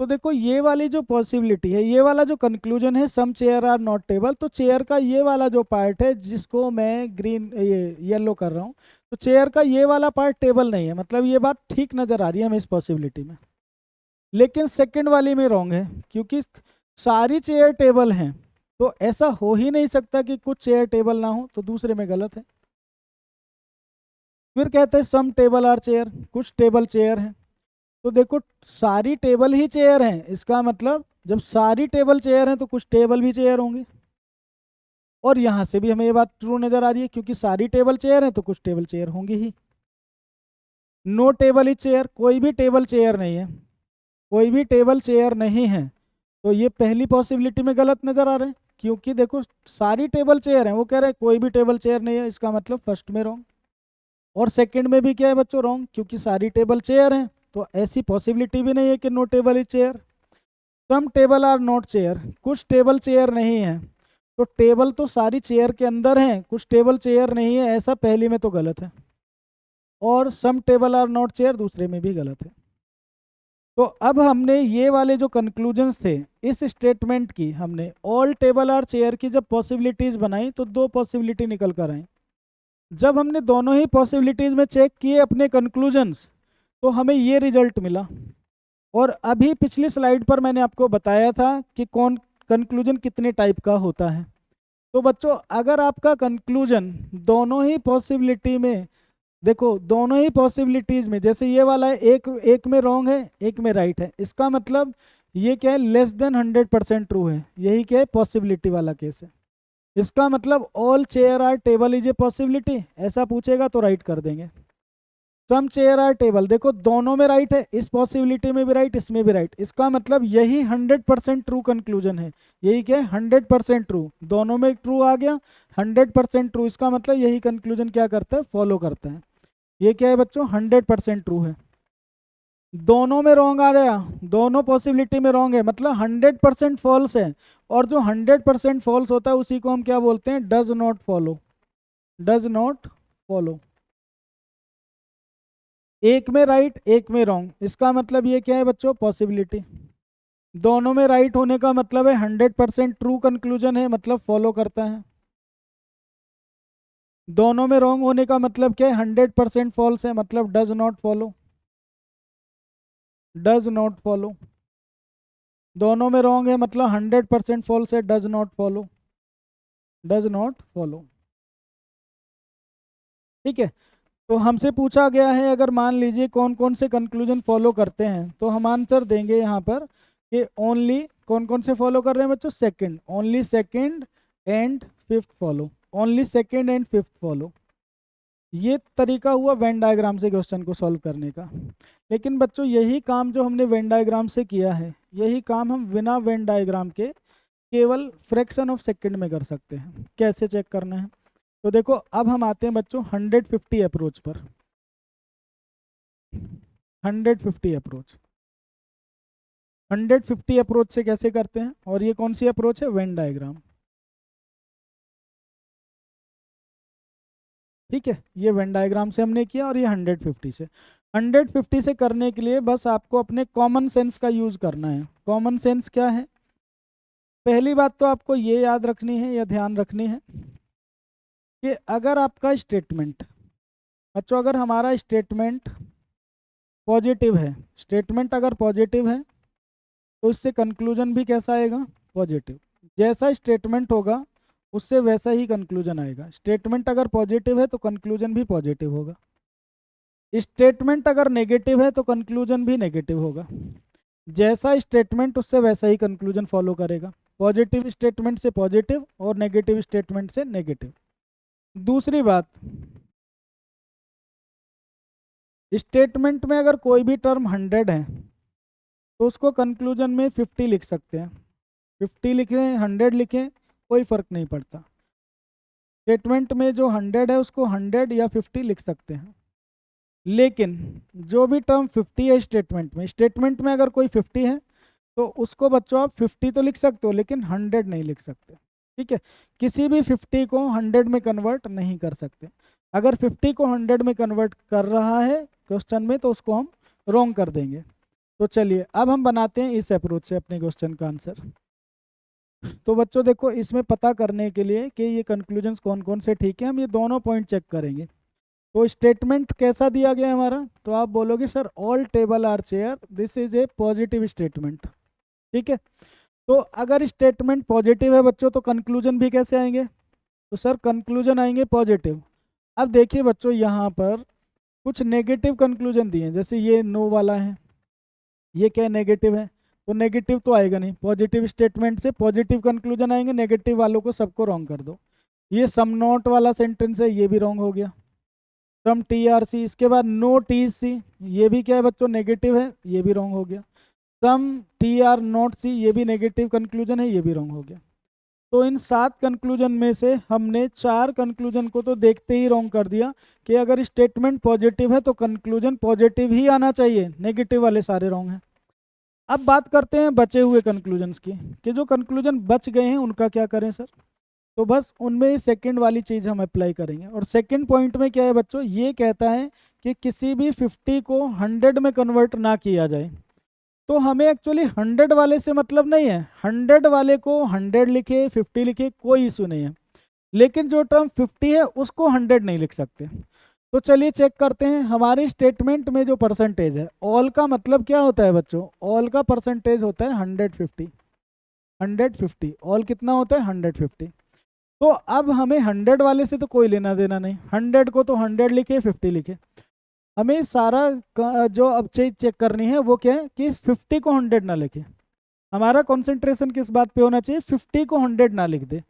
[SPEAKER 1] तो देखो ये वाली जो पॉसिबिलिटी है, ये वाला जो कंक्लूजन है some chair are not table, तो चेयर का ये वाला जो पार्ट है जिसको मैं ग्रीन ये येलो कर रहा हूँ, तो चेयर का ये वाला पार्ट टेबल नहीं है, मतलब ये बात ठीक नजर आ रही है हमें इस पॉसिबिलिटी में। लेकिन सेकंड वाली में रॉन्ग है, क्योंकि सारी चेयर टेबल हैं, तो ऐसा हो ही नहीं सकता कि कुछ चेयर टेबल ना हो, तो दूसरे में गलत है। फिर कहते हैं सम टेबल आर चेयर, कुछ टेबल चेयर हैं। तो देखो सारी टेबल ही चेयर हैं, इसका मतलब जब सारी टेबल चेयर हैं तो कुछ टेबल भी चेयर होंगे। और यहाँ से भी हमें ये बात ट्रू नजर आ रही है, क्योंकि सारी टेबल चेयर हैं तो कुछ टेबल चेयर होंगी ही। नो टेबल इज चेयर, कोई भी टेबल चेयर नहीं है, कोई भी टेबल चेयर नहीं है, तो ये पहली पॉसिबिलिटी में गलत नजर आ रहा है, क्योंकि देखो सारी टेबल चेयर हैं, वो कह रहे हैं कोई भी टेबल चेयर नहीं है, इसका मतलब फर्स्ट में रॉन्ग। और सेकंड में भी क्या है बच्चों, रॉन्ग, क्योंकि सारी टेबल चेयर हैं, तो ऐसी पॉसिबिलिटी भी नहीं है कि no table is chair. Some table are not chair, कुछ टेबल चेयर नहीं है, तो टेबल तो सारी चेयर के अंदर है, कुछ टेबल चेयर नहीं है, ऐसा पहली में तो गलत है, और सम टेबल आर नॉट चेयर दूसरे में भी गलत है। तो अब हमने ये वाले जो कंक्लूजन्स थे इस स्टेटमेंट की, हमने ऑल टेबल आर चेयर की जब पॉसिबिलिटीज बनाई तो दो पॉसिबिलिटी निकल कर आई। जब हमने दोनों ही पॉसिबिलिटीज में चेक किए अपने कंक्लूजन्स, तो हमें ये रिजल्ट मिला। और अभी पिछली स्लाइड पर मैंने आपको बताया था कि कौन कंक्लूजन कितने टाइप का होता है। तो बच्चों अगर आपका कंक्लूजन दोनों ही पॉसिबिलिटी में, देखो दोनों ही पॉसिबिलिटीज में, जैसे ये वाला है, एक में रॉन्ग है एक में राइट है, इसका मतलब ये क्या है, लेस देन 100% ट्रू है, यही क्या है, पॉसिबिलिटी वाला केस है। इसका मतलब all chair are table is a possibility, ऐसा पूछेगा तो राइट कर देंगे। सम चेयर आर टेबल, देखो दोनों में राइट है, इस पॉसिबिलिटी में भी राइट इसमें भी राइट, इसका मतलब यही 100% ट्रू कंक्लूजन है। यही क्या है, 100% ट्रू, दोनों में ट्रू आ गया, 100% ट्रू, इसका मतलब यही कंक्लूजन क्या करता है, फॉलो करता है। ये क्या है बच्चों, 100% ट्रू है। दोनों में रॉन्ग आ गया, दोनों पॉसिबिलिटी में रॉन्ग है, मतलब 100% फॉल्स है। और जो 100% फॉल्स होता है उसी को हम क्या बोलते हैं, does not follow, does not follow. एक में राइट एक में रॉन्ग, इसका मतलब ये क्या है बच्चों, पॉसिबिलिटी। दोनों में राइट होने का मतलब है 100% ट्रू कंक्लूजन है, मतलब फॉलो करता है। दोनों में रॉन्ग होने का मतलब क्या है, 100% फॉल्स है, मतलब does not follow, does not follow. दोनों में रॉन्ग है मतलब 100% फॉल्स है, does not follow, does not follow. ठीक है। तो हमसे पूछा गया है अगर मान लीजिए कौन कौन से कंक्लूजन फॉलो करते हैं, तो हम आंसर देंगे यहाँ पर कि ओनली, कौन कौन से फॉलो कर रहे हैं बच्चों, second, only second and fifth follow, only second and fifth follow. ये तरीका हुआ वेन डायग्राम से क्वेश्चन को सॉल्व करने का। लेकिन बच्चों यही काम जो हमने वेन डायग्राम से किया है, यही काम हम बिना वेन डायग्राम के केवल फ्रैक्शन ऑफ सेकंड में कर सकते हैं। कैसे चेक करना है, तो देखो अब हम आते हैं बच्चों 150 अप्रोच पर। 150 अप्रोच, 150 अप्रोच से कैसे करते हैं, और ये कौन सी अप्रोच है, वेन डायग्राम। ठीक है, ये वेन डायग्राम से हमने किया, और ये 150 से। 150 से करने के लिए बस आपको अपने कॉमन सेंस का यूज करना है। कॉमन सेंस क्या है, पहली बात तो आपको ये याद रखनी है या ध्यान रखनी है कि अगर आपका स्टेटमेंट, बच्चों अगर हमारा स्टेटमेंट पॉजिटिव है, स्टेटमेंट अगर पॉजिटिव है तो इससे कंक्लूजन भी कैसा आएगा, पॉजिटिव। जैसा स्टेटमेंट होगा उससे वैसा ही कंक्लूजन आएगा। स्टेटमेंट अगर पॉजिटिव है तो कंक्लूजन भी पॉजिटिव होगा, स्टेटमेंट अगर नेगेटिव है तो कंक्लूजन भी नेगेटिव होगा। जैसा स्टेटमेंट उससे वैसा ही कंक्लूजन फॉलो करेगा, पॉजिटिव स्टेटमेंट से पॉजिटिव और नेगेटिव स्टेटमेंट से नेगेटिव। दूसरी बात, स्टेटमेंट में अगर कोई भी टर्म 100 है तो उसको कंक्लूजन में 50 लिख सकते हैं, 50 लिखें 100 लिखें कोई फर्क नहीं पड़ता। स्टेटमेंट में जो 100 है उसको 100 या 50 लिख सकते हैं। लेकिन जो भी टर्म 50 है स्टेटमेंट में अगर कोई 50 है तो उसको बच्चों आप 50 तो लिख सकते हो लेकिन 100 नहीं लिख सकते। ठीक है, किसी भी 50 को 100 में कन्वर्ट नहीं कर सकते। अगर 50 को 100 में कन्वर्ट कर रहा है क्वेश्चन में तो उसको हम रॉन्ग कर देंगे। तो चलिए अब हम बनाते हैं इस अप्रोच से अपने क्वेश्चन का आंसर। तो बच्चों देखो इसमें पता करने के लिए कि ये कंक्लूजन्स कौन कौन से ठीक है, हम ये दोनों पॉइंट चेक करेंगे। तो स्टेटमेंट कैसा दिया गया है हमारा, तो आप बोलोगे sir all table are chair, this is a positive statement. ठीक है, तो अगर स्टेटमेंट पॉजिटिव है बच्चों तो कंक्लूजन भी कैसे आएंगे, तो सर कंक्लूजन आएंगे पॉजिटिव। अब देखिए बच्चों यहाँ पर कुछ नेगेटिव कंक्लूजन दिए हैं, जैसे ये नो वाला है, ये क्या नेगेटिव है, तो नेगेटिव तो आएगा नहीं। पॉजिटिव स्टेटमेंट से पॉजिटिव कंक्लूजन आएंगे, नेगेटिव वालों को सबको रॉन्ग कर दो। ये सम नॉट वाला सेंटेंस है, ये भी रॉन्ग हो गया। सम टी आर सी, इसके बाद नो टी सी, ये भी क्या है बच्चों, नेगेटिव है, ये भी रॉन्ग हो गया। सम टी आर नॉट सी, ये भी नेगेटिव कंक्लूजन है, ये भी रॉन्ग हो गया। तो इन 7 कंक्लूजन में से हमने 4 कंक्लूजन को तो देखते ही रॉन्ग कर दिया कि अगर स्टेटमेंट पॉजिटिव है तो कंक्लूजन पॉजिटिव ही आना चाहिए, नेगेटिव वाले सारे रॉन्ग हैं। अब बात करते हैं बचे हुए कंक्लूजन्स की, कि जो कंक्लूजन बच गए हैं उनका क्या करें सर। तो बस उनमें सेकंड वाली चीज़ हम अप्लाई करेंगे। और सेकंड पॉइंट में क्या है बच्चों, ये कहता है कि किसी भी 50 को 100 में कन्वर्ट ना किया जाए। तो हमें एक्चुअली 100 वाले से मतलब नहीं है, 100 वाले को 100 लिखे 50 लिखे कोई इशू नहीं है, लेकिन जो टर्म 50 है उसको 100 नहीं लिख सकते। तो चलिए चेक करते हैं हमारे स्टेटमेंट में जो परसेंटेज है, ऑल का मतलब क्या होता है बच्चों, ऑल का परसेंटेज होता है 150। 150 ऑल कितना होता है 150। तो अब हमें 100 वाले से तो कोई लेना देना नहीं, 100 को तो 100 लिखे 50 लिखे। हमें सारा जो अब चीज चेक करनी है वो क्या है कि इस 50 को 100 ना लिखे। हमारा कंसंट्रेशन किस बात पे होना चाहिए, 50 को 100 ना लिख दे।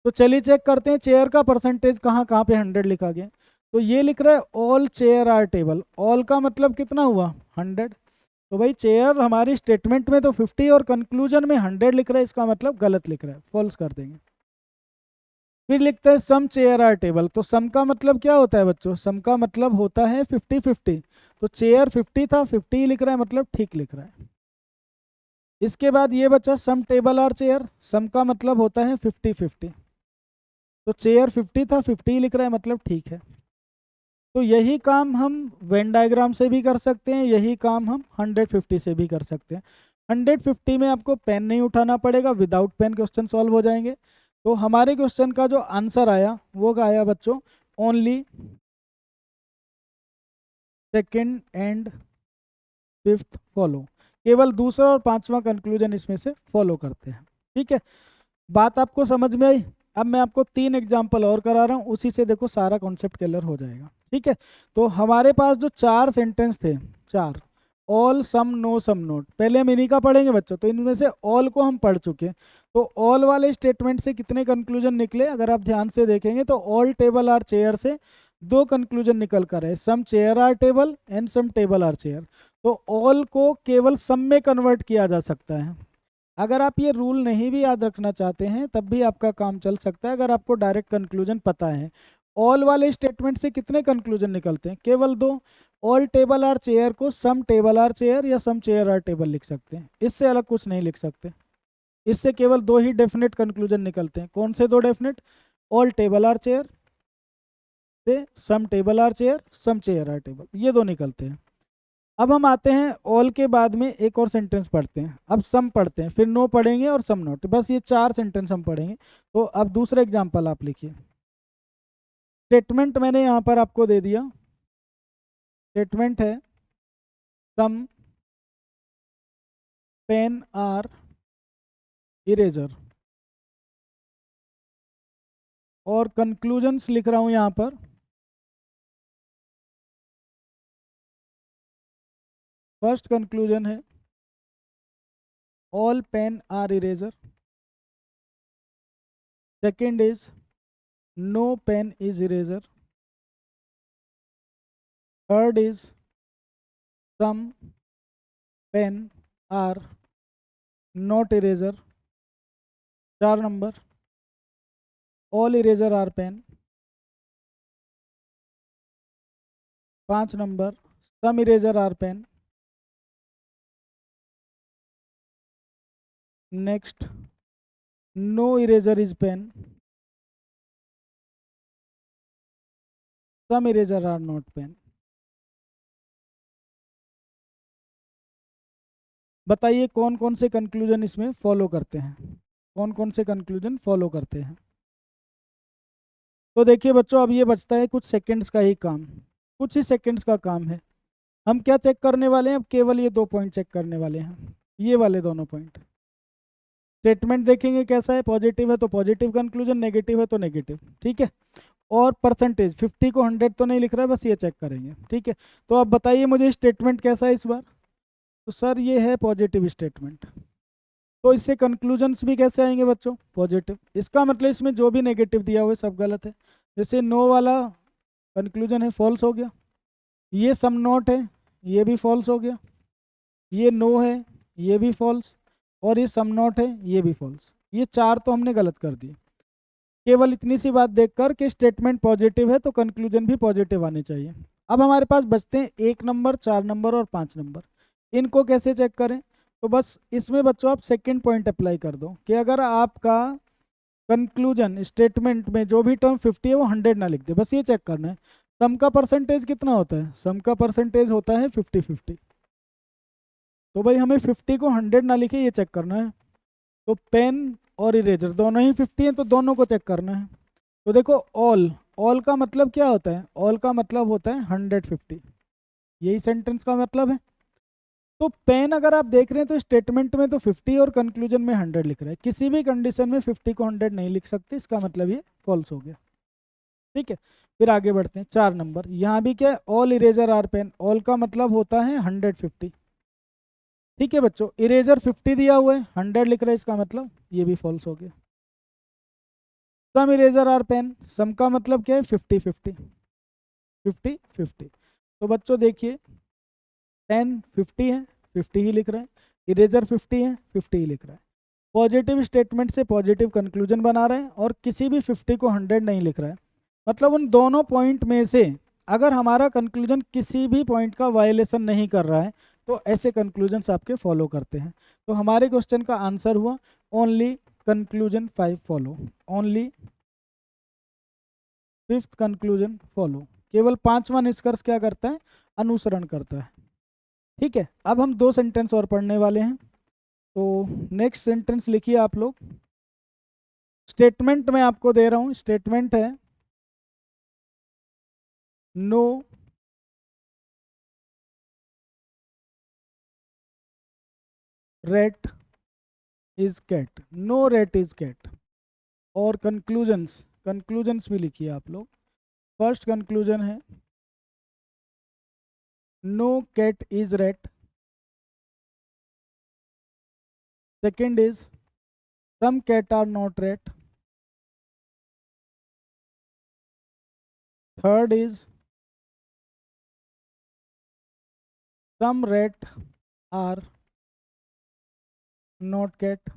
[SPEAKER 1] तो चलिए चेक करते हैं चेयर का परसेंटेज कहाँ कहाँ पे 100 लिखा गया। तो ये लिख रहा है all chair are table, all का मतलब कितना हुआ 100। तो भाई चेयर हमारी स्टेटमेंट में तो 50 और कंक्लूजन में 100 लिख रहा है, इसका मतलब गलत लिख रहा है, फॉल्स कर देंगे। फिर लिखते हैं सम चेयर आर टेबल। तो सम का मतलब क्या होता है बच्चों, सम का मतलब होता है 50-50। तो चेयर 50 था, 50 लिख रहा है मतलब ठीक लिख रहा है। इसके बाद ये बचा सम टेबल आर चेयर, सम का मतलब होता है 50-50। तो चेयर 50 था, 50 लिख रहा है मतलब ठीक है। तो यही काम हम वेन डायग्राम से भी कर सकते हैं, यही काम हम 150 से भी कर सकते हैं। 150 में आपको पेन नहीं उठाना पड़ेगा, विदाउट पेन क्वेश्चन सॉल्व हो जाएंगे। तो हमारे क्वेश्चन का जो आंसर आया वो आया बच्चों only second and fifth follow, केवल दूसरा और पांचवा कंक्लूजन इसमें से फॉलो करते हैं। ठीक है, बात आपको समझ में आई। अब मैं आपको 3 एग्जाम्पल और करा रहा हूँ, उसी से देखो सारा कॉन्सेप्ट क्लियर हो जाएगा। ठीक है, तो हमारे पास जो 4 सेंटेंस थे, 4, ऑल सम नो सम नोट, पहले हम इन्हीं का पढ़ेंगे बच्चों। तो इनमें से ऑल को हम पढ़ चुके हैं। तो ऑल वाले स्टेटमेंट से कितने कंक्लूजन निकले, अगर आप ध्यान से देखेंगे तो ऑल टेबल आर चेयर से 2 कंक्लूजन निकल कर है, some chair are table and some table are chair. तो ऑल को केवल सम में कन्वर्ट किया जा सकता है। अगर आप ये रूल नहीं भी याद रखना चाहते हैं तब भी आपका काम चल सकता है, अगर आपको डायरेक्ट कंक्लूजन पता है। ऑल वाले स्टेटमेंट से कितने कंक्लूजन निकलते हैं, केवल 2। ऑल टेबल आर चेयर को सम टेबल आर चेयर या सम चेयर आर टेबल लिख सकते हैं, इससे अलग कुछ नहीं लिख सकते। इससे केवल 2 ही डेफिनेट कंक्लूजन निकलते हैं। कौन से 2 definite, all table are chair से some table are chair, some chair are table, ये 2 निकलते हैं। अब हम आते हैं ऑल के बाद में एक और सेंटेंस पढ़ते हैं। अब सम पढ़ते हैं, फिर नो पढ़ेंगे और सम नोट, बस ये 4 सेंटेंस हम पढ़ेंगे। तो अब दूसरा एग्जांपल आप लिखिए। स्टेटमेंट मैंने यहाँ पर आपको दे दिया, स्टेटमेंट है सम पेन आर इरेजर, और कंक्लूजन्स लिख रहा हूँ यहाँ पर। फर्स्ट कंक्लूजन है all pen are eraser, second is no pen is eraser, third is some pen are not eraser, 4 number all eraser are pen, 5 number some eraser are pen, next no eraser is pen, some eraser are not pen. बताइए कौन कौन से conclusion इसमें follow करते हैं, कौन कौन से कंक्लूजन फॉलो करते हैं। तो देखिए बच्चों, अब ये बचता है कुछ सेकंड्स का ही काम, कुछ ही सेकंड्स का काम है। हम क्या चेक करने वाले हैं, अब केवल ये 2 पॉइंट चेक करने वाले हैं, ये वाले दोनों पॉइंट। स्टेटमेंट देखेंगे कैसा है, पॉजिटिव है तो पॉजिटिव कंक्लूजन, नेगेटिव है तो नेगेटिव। ठीक है, और परसेंटेज 50 को 100 तो नहीं लिख रहा है, बस ये चेक करेंगे। ठीक है, तो अब बताइए मुझे स्टेटमेंट कैसा है इस बार। तो सर ये है पॉजिटिव स्टेटमेंट, तो इससे कंक्लूजन्स भी कैसे आएंगे बच्चों, पॉजिटिव। इसका मतलब इसमें जो भी नेगेटिव दिया हुआ है सब गलत है। जैसे नो वाला कंक्लूजन है फॉल्स हो गया, ये सम नोट है ये भी फॉल्स हो गया, ये नो है ये भी फॉल्स, और ये सम नोट है ये भी फॉल्स। ये 4 तो हमने गलत कर दिए। केवल इतनी सी बात देखकर कि स्टेटमेंट पॉजिटिव है तो कंक्लूजन भी पॉजिटिव आने चाहिए। अब हमारे पास बचते हैं 1 नंबर, 4 नंबर और 5 नंबर। इनको कैसे चेक करें, तो बस इसमें बच्चों आप सेकंड पॉइंट अप्लाई कर दो कि अगर आपका कंक्लूजन स्टेटमेंट में जो भी टर्म 50 है वो 100 ना लिख दे, बस ये चेक करना है। सम का परसेंटेज कितना होता है? सम का परसेंटेज होता है 50-50। तो भाई हमें 50 को 100 ना लिखे ये चेक करना है। तो पेन और इरेजर दोनों ही 50 हैं, तो दोनों को चेक करना है। तो देखो ऑल, ऑल का मतलब क्या होता है? ऑल का मतलब होता है 150, यही सेंटेंस का मतलब है। तो पेन अगर आप देख रहे हैं तो स्टेटमेंट में तो 50 और कंक्लूजन में 100 लिख रहा है, किसी भी कंडीशन में 50 को 100 नहीं लिख सकते, इसका मतलब ये फॉल्स हो गया। ठीक है, फिर आगे बढ़ते हैं। 4 नंबर, यहाँ भी क्या है? All eraser are pen, all का मतलब होता है 150। ठीक है बच्चों, इरेजर 50 दिया हुआ है, 100 लिख रहे हैं, इसका मतलब ये भी फॉल्स हो गया। सम इरेजर आर पेन, सम का मतलब क्या है? 50-50, 50-50। तो बच्चों देखिए, पेन 50 है, 50 ही लिख रहे हैं, इरेजर 50 है, 50 ही लिख रहा है। पॉजिटिव स्टेटमेंट से पॉजिटिव कंक्लूजन बना रहे हैं और किसी भी 50 को 100 नहीं लिख रहा है। मतलब उन दोनों पॉइंट में से अगर हमारा कंक्लूजन किसी भी पॉइंट का वायलेशन नहीं कर रहा है तो ऐसे कंक्लूजन्स आपके फॉलो करते हैं। तो हमारे क्वेश्चन का आंसर हुआ only conclusion 5 follow, only fifth conclusion follow. केवल पांचवा निष्कर्ष क्या करता है? अनुसरण करता है। ठीक है, अब हम 2 सेंटेंस और पढ़ने वाले हैं। तो नेक्स्ट सेंटेंस लिखिए आप लोग। स्टेटमेंट मैं आपको दे रहा हूं, स्टेटमेंट है no rat is cat, no rat is cat. और कंक्लूजन्स, कंक्लूजन्स भी लिखिए आप लोग। फर्स्ट कंक्लूजन है no cat is rat. Second is some cat are not rat. Third is some rat are not cat.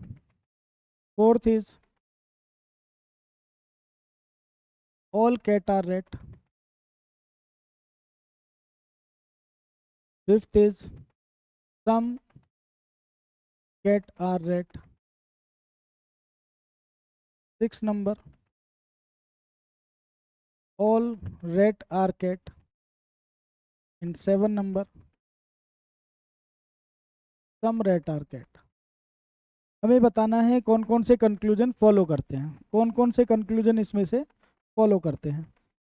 [SPEAKER 1] Fourth is all cat are rat. Fifth is some cat are rat. 6 number, all rat are cat. And 7 number, some rat are cat। हमें बताना है कौन कौन से conclusion follow करते हैं, कौन कौन से कंक्लूजन इसमें से फॉलो करते हैं।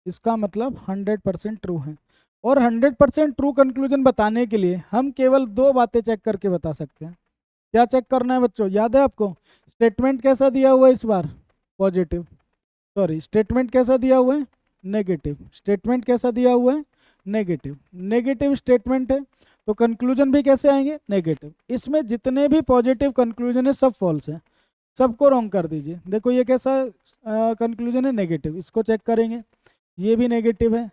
[SPEAKER 1] इसका मतलब 100% ट्रू है। और 100% ट्रू कंक्लूजन बताने के लिए हम केवल 2 बातें चेक करके बता सकते हैं। क्या चेक करना है बच्चों, याद है आपको? स्टेटमेंट कैसा दिया हुआ है इस बार? पॉजिटिव। सॉरी, स्टेटमेंट कैसा दिया हुआ है? नेगेटिव। स्टेटमेंट कैसा दिया हुआ है? नेगेटिव। नेगेटिव स्टेटमेंट है तो कंक्लूजन भी कैसे आएंगे? नेगेटिव। इसमें जितने भी पॉजिटिव कंक्लूजन है सब फॉल्स है, सबको रॉन्ग कर दीजिए। देखो ये कैसा कंक्लूजन है? नेगेटिव, इसको चेक करेंगे, ये भी नेगेटिव है।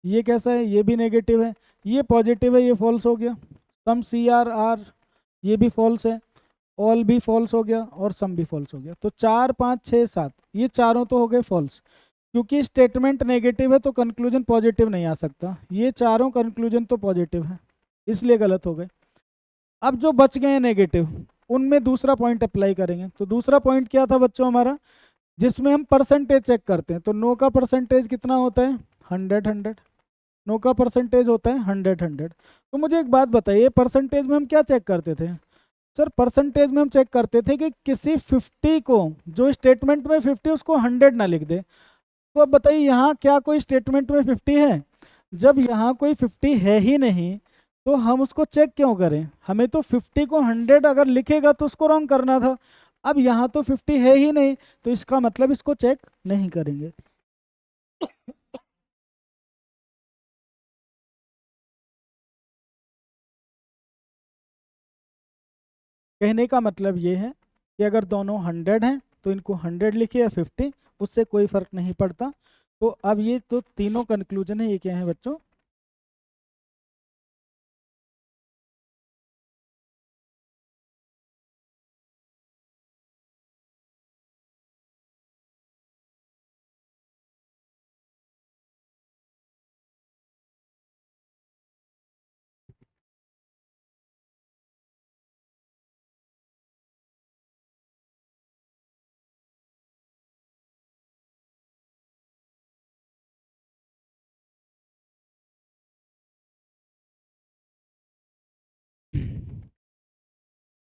[SPEAKER 1] ये कैसा है? ये भी नेगेटिव है। ये पॉजिटिव है, ये फॉल्स हो गया। सम सी आर आर, ये भी फॉल्स है। ऑल भी फॉल्स हो गया और सम भी फॉल्स हो गया। तो 4 5 6 7 ये चारों तो हो गए फॉल्स। क्योंकि स्टेटमेंट नेगेटिव है तो कंक्लूजन पॉजिटिव नहीं आ सकता, ये चारों कंक्लूजन तो पॉजिटिव है, इसलिए गलत हो गए। अब जो बच गए हैं नेगेटिव, उनमें दूसरा पॉइंट अप्लाई करेंगे। तो दूसरा पॉइंट क्या था बच्चों हमारा? जिसमें हम परसेंटेज चेक करते हैं। तो नो का परसेंटेज कितना होता है? 100-100। नो का परसेंटेज होता है 100-100। तो मुझे एक बात बताइए, परसेंटेज में हम क्या चेक करते थे? सर परसेंटेज में हम चेक करते थे कि किसी 50 को, जो स्टेटमेंट में 50 उसको 100 ना लिख दे। तो अब बताइए यहाँ क्या कोई स्टेटमेंट में 50 है? जब यहाँ कोई 50 है ही नहीं तो हम उसको चेक क्यों करें? हमें तो 50 को 100 अगर लिखेगा तो उसको रॉन्ग करना था। अब यहाँ तो 50 है ही नहीं तो इसका मतलब इसको चेक नहीं करेंगे। कहने का मतलब ये है कि अगर दोनों 100 हैं तो इनको 100 लिखे या 50, उससे कोई फर्क नहीं पड़ता। तो अब ये तो तीनों कंक्लूजन है, ये क्या है बच्चों?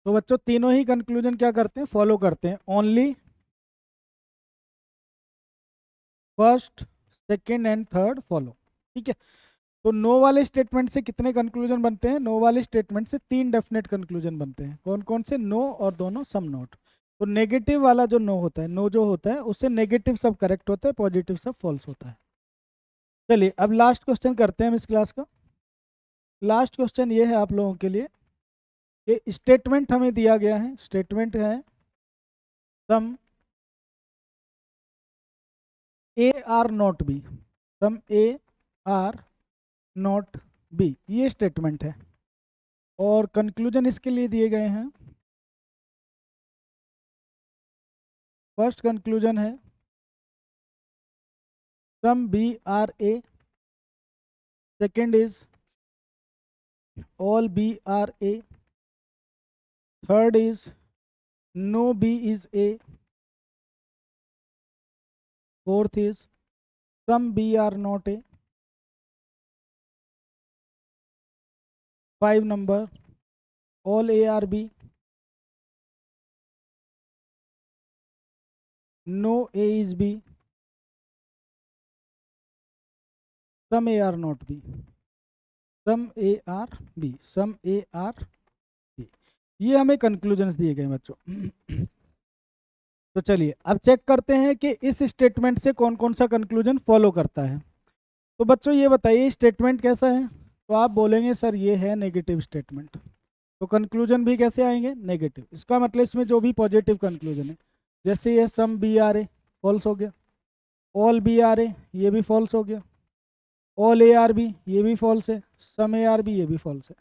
[SPEAKER 1] तो बच्चों तीनों ही कंक्लूजन क्या करते हैं, फॉलो करते हैं। Only first, second and third follow. ठीक है। तो नो वाले स्टेटमेंट से कितने कंक्लूजन बनते हैं, नो वाले स्टेटमेंट से 3 डेफिनेट कंक्लूजन बनते हैं। कौन कौन से, नो और दोनों सम नोट। तो नेगेटिव वाला जो नो होता है, नो जो होता है उससे नेगेटिव सब करेक्ट होता है, पॉजिटिव सब फॉल्स होता है। चलिए अब लास्ट क्वेश्चन करते हैं हम इस क्लास का। लास्ट क्वेश्चन ये है आप लोगों के लिए कि स्टेटमेंट हमें दिया गया है, स्टेटमेंट है some A are not B, some A are not B, ये स्टेटमेंट है। और कंक्लूजन इसके लिए दिए गए हैं। फर्स्ट कंक्लूजन है some B are A, second is all B are A, third is no B is A, fourth is some B are not A, 5 number all A are B, no A is B, some A are not B, some A are B, some A are B. ये हमें conclusions दिए गए बच्चों। तो चलिए अब check करते हैं कि इस स्टेटमेंट से कौन कौन सा कंक्लूजन फॉलो करता है। तो बच्चों ये बताइए स्टेटमेंट कैसा है, तो आप बोलेंगे सर ये है नेगेटिव स्टेटमेंट, तो कंक्लूजन भी कैसे आएंगे, नेगेटिव। इसका मतलब इसमें जो भी पॉजिटिव कंक्लूजन है, जैसे ये some B are A false हो गया, ऑल बी आर ए ये भी फॉल्स हो गया, ऑल ए आर बी ये भी फॉल्स है, सम ए आर बी ये भी फॉल्स है।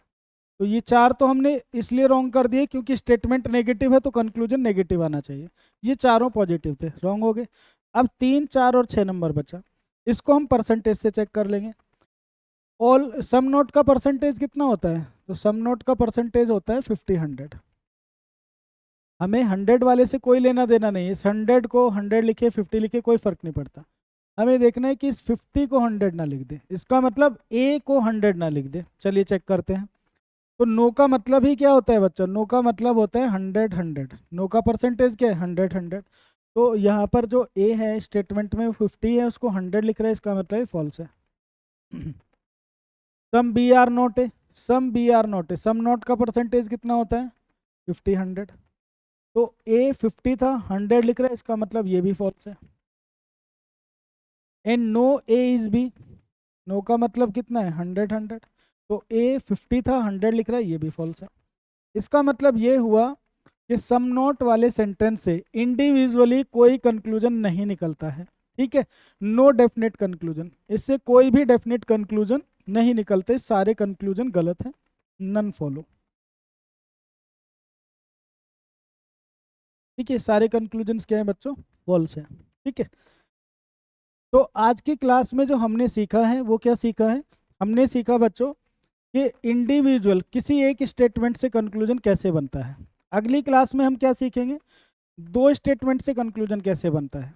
[SPEAKER 1] तो ये 4 तो हमने इसलिए रॉन्ग कर दिए क्योंकि स्टेटमेंट नेगेटिव है तो कंक्लूजन नेगेटिव आना चाहिए। ये चारों पॉजिटिव थे, रॉन्ग हो गए। अब 3, 4 और 6 नंबर बचा, इसको हम परसेंटेज से चेक कर लेंगे। ऑल सम नोट का परसेंटेज कितना होता है, तो सम नोट का परसेंटेज होता है 50-100। हमें 100 वाले से कोई लेना देना नहीं है, इस 100 को 100 लिखे 50 लिखे कोई फर्क नहीं पड़ता। हमें देखना है कि इस 50 को 100 ना लिख दे, इसका मतलब ए को 100 ना लिख दे। चलिए चेक करते हैं। तो नो का मतलब ही क्या होता है बच्चा, नो का मतलब होता है 100-100, नो का परसेंटेज क्या है 100-100। तो यहाँ पर जो ए है स्टेटमेंट में 50 है, उसको 100 लिख रहा है, इसका मतलब फॉल्स है। सम बी आर नोट है, सम बी आर नोट है, सम नोट का परसेंटेज कितना होता है 50-100। तो ए 50 था 100 लिख रहा है, इसका मतलब ये भी फॉल्स है। And no A is B, no का मतलब कितना है 100-100, तो ए 50 था 100 लिख रहा है, ये भी फॉल्स है। इसका मतलब ये हुआ कि सम नोट वाले सेंटेंस से इंडिविजुअली कोई कंक्लूजन नहीं निकलता है। ठीक है, नो डेफिनेट कंक्लूजन, इससे कोई भी डेफिनेट कंक्लूजन नहीं निकलते, सारे कंक्लूजन गलत हैं, नन फॉलो। ठीक है, सारे कंक्लूजन क्या है बच्चों, फॉल्स है। ठीक है, तो आज की क्लास में जो हमने सीखा है वो क्या सीखा है, हमने सीखा बच्चों कि इंडिविजुअल किसी एक स्टेटमेंट से कंक्लूजन कैसे बनता है। अगली क्लास में हम क्या सीखेंगे, 2 स्टेटमेंट से कंक्लूजन कैसे बनता है।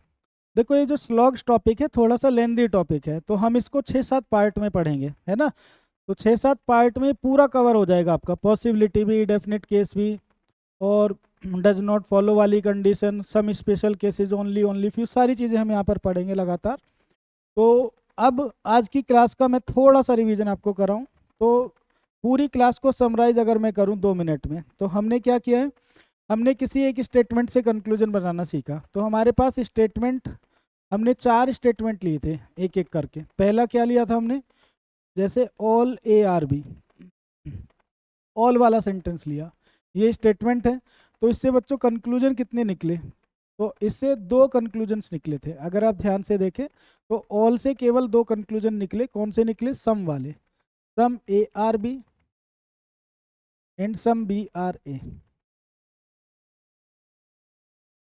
[SPEAKER 1] देखो ये जो स्लॉग्स टॉपिक है थोड़ा सा लेंदी टॉपिक है, तो हम इसको 6-7 पार्ट में पढ़ेंगे, है ना। तो 6-7 पार्ट में पूरा कवर हो जाएगा आपका, पॉसिबिलिटी भी, डेफिनेट केस भी, और डज नॉट फॉलो वाली condition, some special cases, only, only few, सारी चीज़ें हम यहाँ पर पढ़ेंगे लगातार। तो अब आज की क्लास का मैं थोड़ा सा रिवीजन आपको कराऊँ, तो पूरी क्लास को समराइज अगर मैं करूँ 2 मिनट में, तो हमने क्या किया है, हमने किसी एक स्टेटमेंट से कंक्लूजन बनाना सीखा। तो हमारे पास स्टेटमेंट, हमने 4 स्टेटमेंट लिए थे एक एक करके। पहला क्या लिया था हमने, जैसे all A are B, all वाला सेंटेंस लिया, ये स्टेटमेंट है। तो इससे बच्चों कंक्लूजन कितने निकले, तो इससे 2 कंक्लूजन्स निकले थे। अगर आप ध्यान से देखें तो ऑल से केवल 2 कंक्लूजन निकले, कौन से निकले, सम वाले, some A are B and some B are A.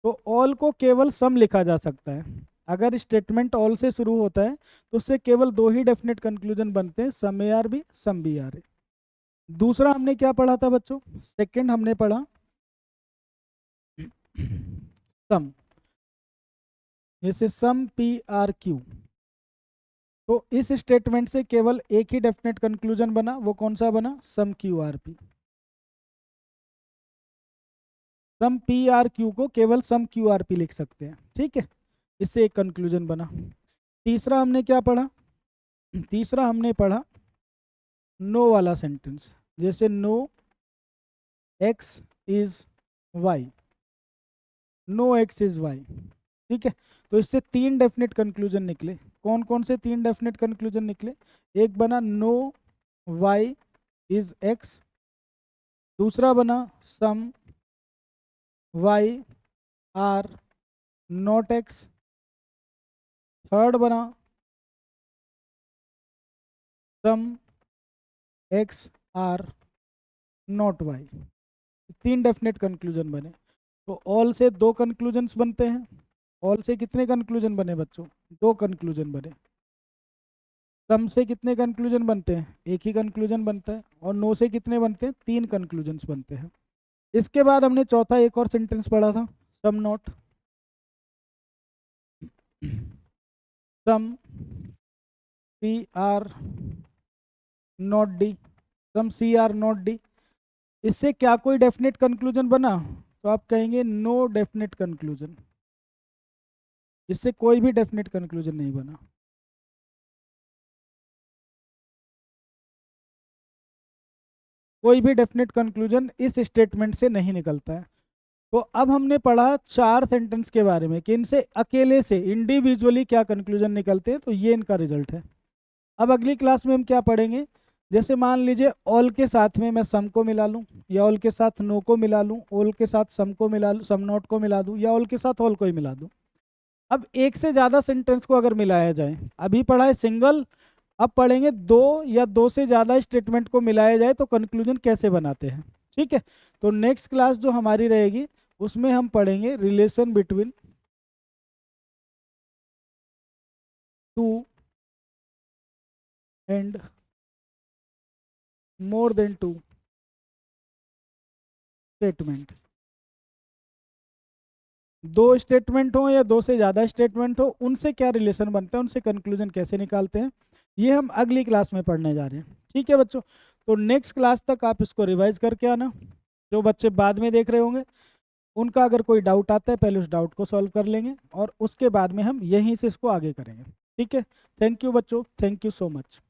[SPEAKER 1] तो ऑल को केवल सम लिखा जा सकता है, अगर स्टेटमेंट ऑल से शुरू होता है तो उससे केवल 2 ही डेफिनेट कंक्लूजन बनते हैं, some A are B, some B are A. दूसरा हमने क्या पढ़ा था बच्चों, सेकंड हमने पढ़ा सम, जैसे सम पी आर क्यू। तो इस स्टेटमेंट से केवल एक ही डेफिनेट कंक्लूजन बना, वो कौन सा बना, सम Q R P. Some P R Q को केवल सम क्यू आर पी लिख सकते हैं, ठीक है। इससे एक कंक्लूजन बना। तीसरा हमने क्या पढ़ा? तीसरा हमने पढ़ा नो वाला सेंटेंस, जैसे no X is Y, no X is Y, ठीक है। तो इससे 3 डेफिनेट कंक्लूजन निकले। कौन कौन से 3 डेफिनेट कंक्लूजन निकले? एक बना नो वाई इज एक्स, दूसरा बना some Y are not X, third बना some X are not Y. 3 definite conclusion बने। तो ऑल से 2 कंक्लूजन्स बनते हैं। ऑल से कितने कंक्लूजन बने बच्चों? 2 कंक्लूजन बने। सम से कितने कंक्लूजन बनते हैं? एक ही कंक्लूजन बनता है। और नो से कितने बनते हैं? 3 कंक्लूजन्स बनते हैं। इसके बाद हमने चौथा एक और सेंटेंस पढ़ा था, some not, some C are not D, some C are not D. इससे क्या कोई डेफिनेट कंक्लूजन बना? तो आप कहेंगे नो डेफिनेट कंक्लूजन। इससे कोई भी डेफिनेट कंक्लूजन नहीं बना। कोई भी डेफिनेट कंक्लूजन इस स्टेटमेंट से नहीं निकलता है। तो अब हमने पढ़ा 4 सेंटेंस के बारे में कि इनसे अकेले से इंडिविजुअली क्या कंक्लूजन निकलते हैं, तो ये इनका रिजल्ट है। अब अगली क्लास में हम क्या पढ़ेंगे? जैसे मान लीजिए ऑल के साथ में मैं सम को मिला लूं, या ऑल के साथ नो को मिला लूं, ऑल के साथ सम को मिला लूं, सम नॉट को मिला दूं, या ऑल के साथ ऑल को ही मिला दूं। अब एक से ज़्यादा सेंटेंस को अगर मिलाया जाए, अभी पढ़ा है सिंगल, अब पढ़ेंगे 2 या 2 से ज़्यादा स्टेटमेंट को मिलाया जाए तो कंक्लूजन कैसे बनाते हैं, ठीक है। तो नेक्स्ट क्लास जो हमारी रहेगी उसमें हम पढ़ेंगे relation between 2 and more than 2 statement. 2 statement हो या 2 से ज़्यादा स्टेटमेंट हो, उनसे क्या रिलेशन बनता है, उनसे कंक्लूजन कैसे निकालते हैं, ये हम अगली क्लास में पढ़ने जा रहे हैं, ठीक है बच्चों। तो नेक्स्ट क्लास तक आप इसको रिवाइज करके आना। जो बच्चे बाद में देख रहे होंगे उनका अगर कोई डाउट आता है, पहले उस डाउट को सॉल्व कर लेंगे और उसके बाद में हम यहीं से इसको आगे करेंगे, ठीक है। थैंक यू बच्चों, थैंक यू सो मच।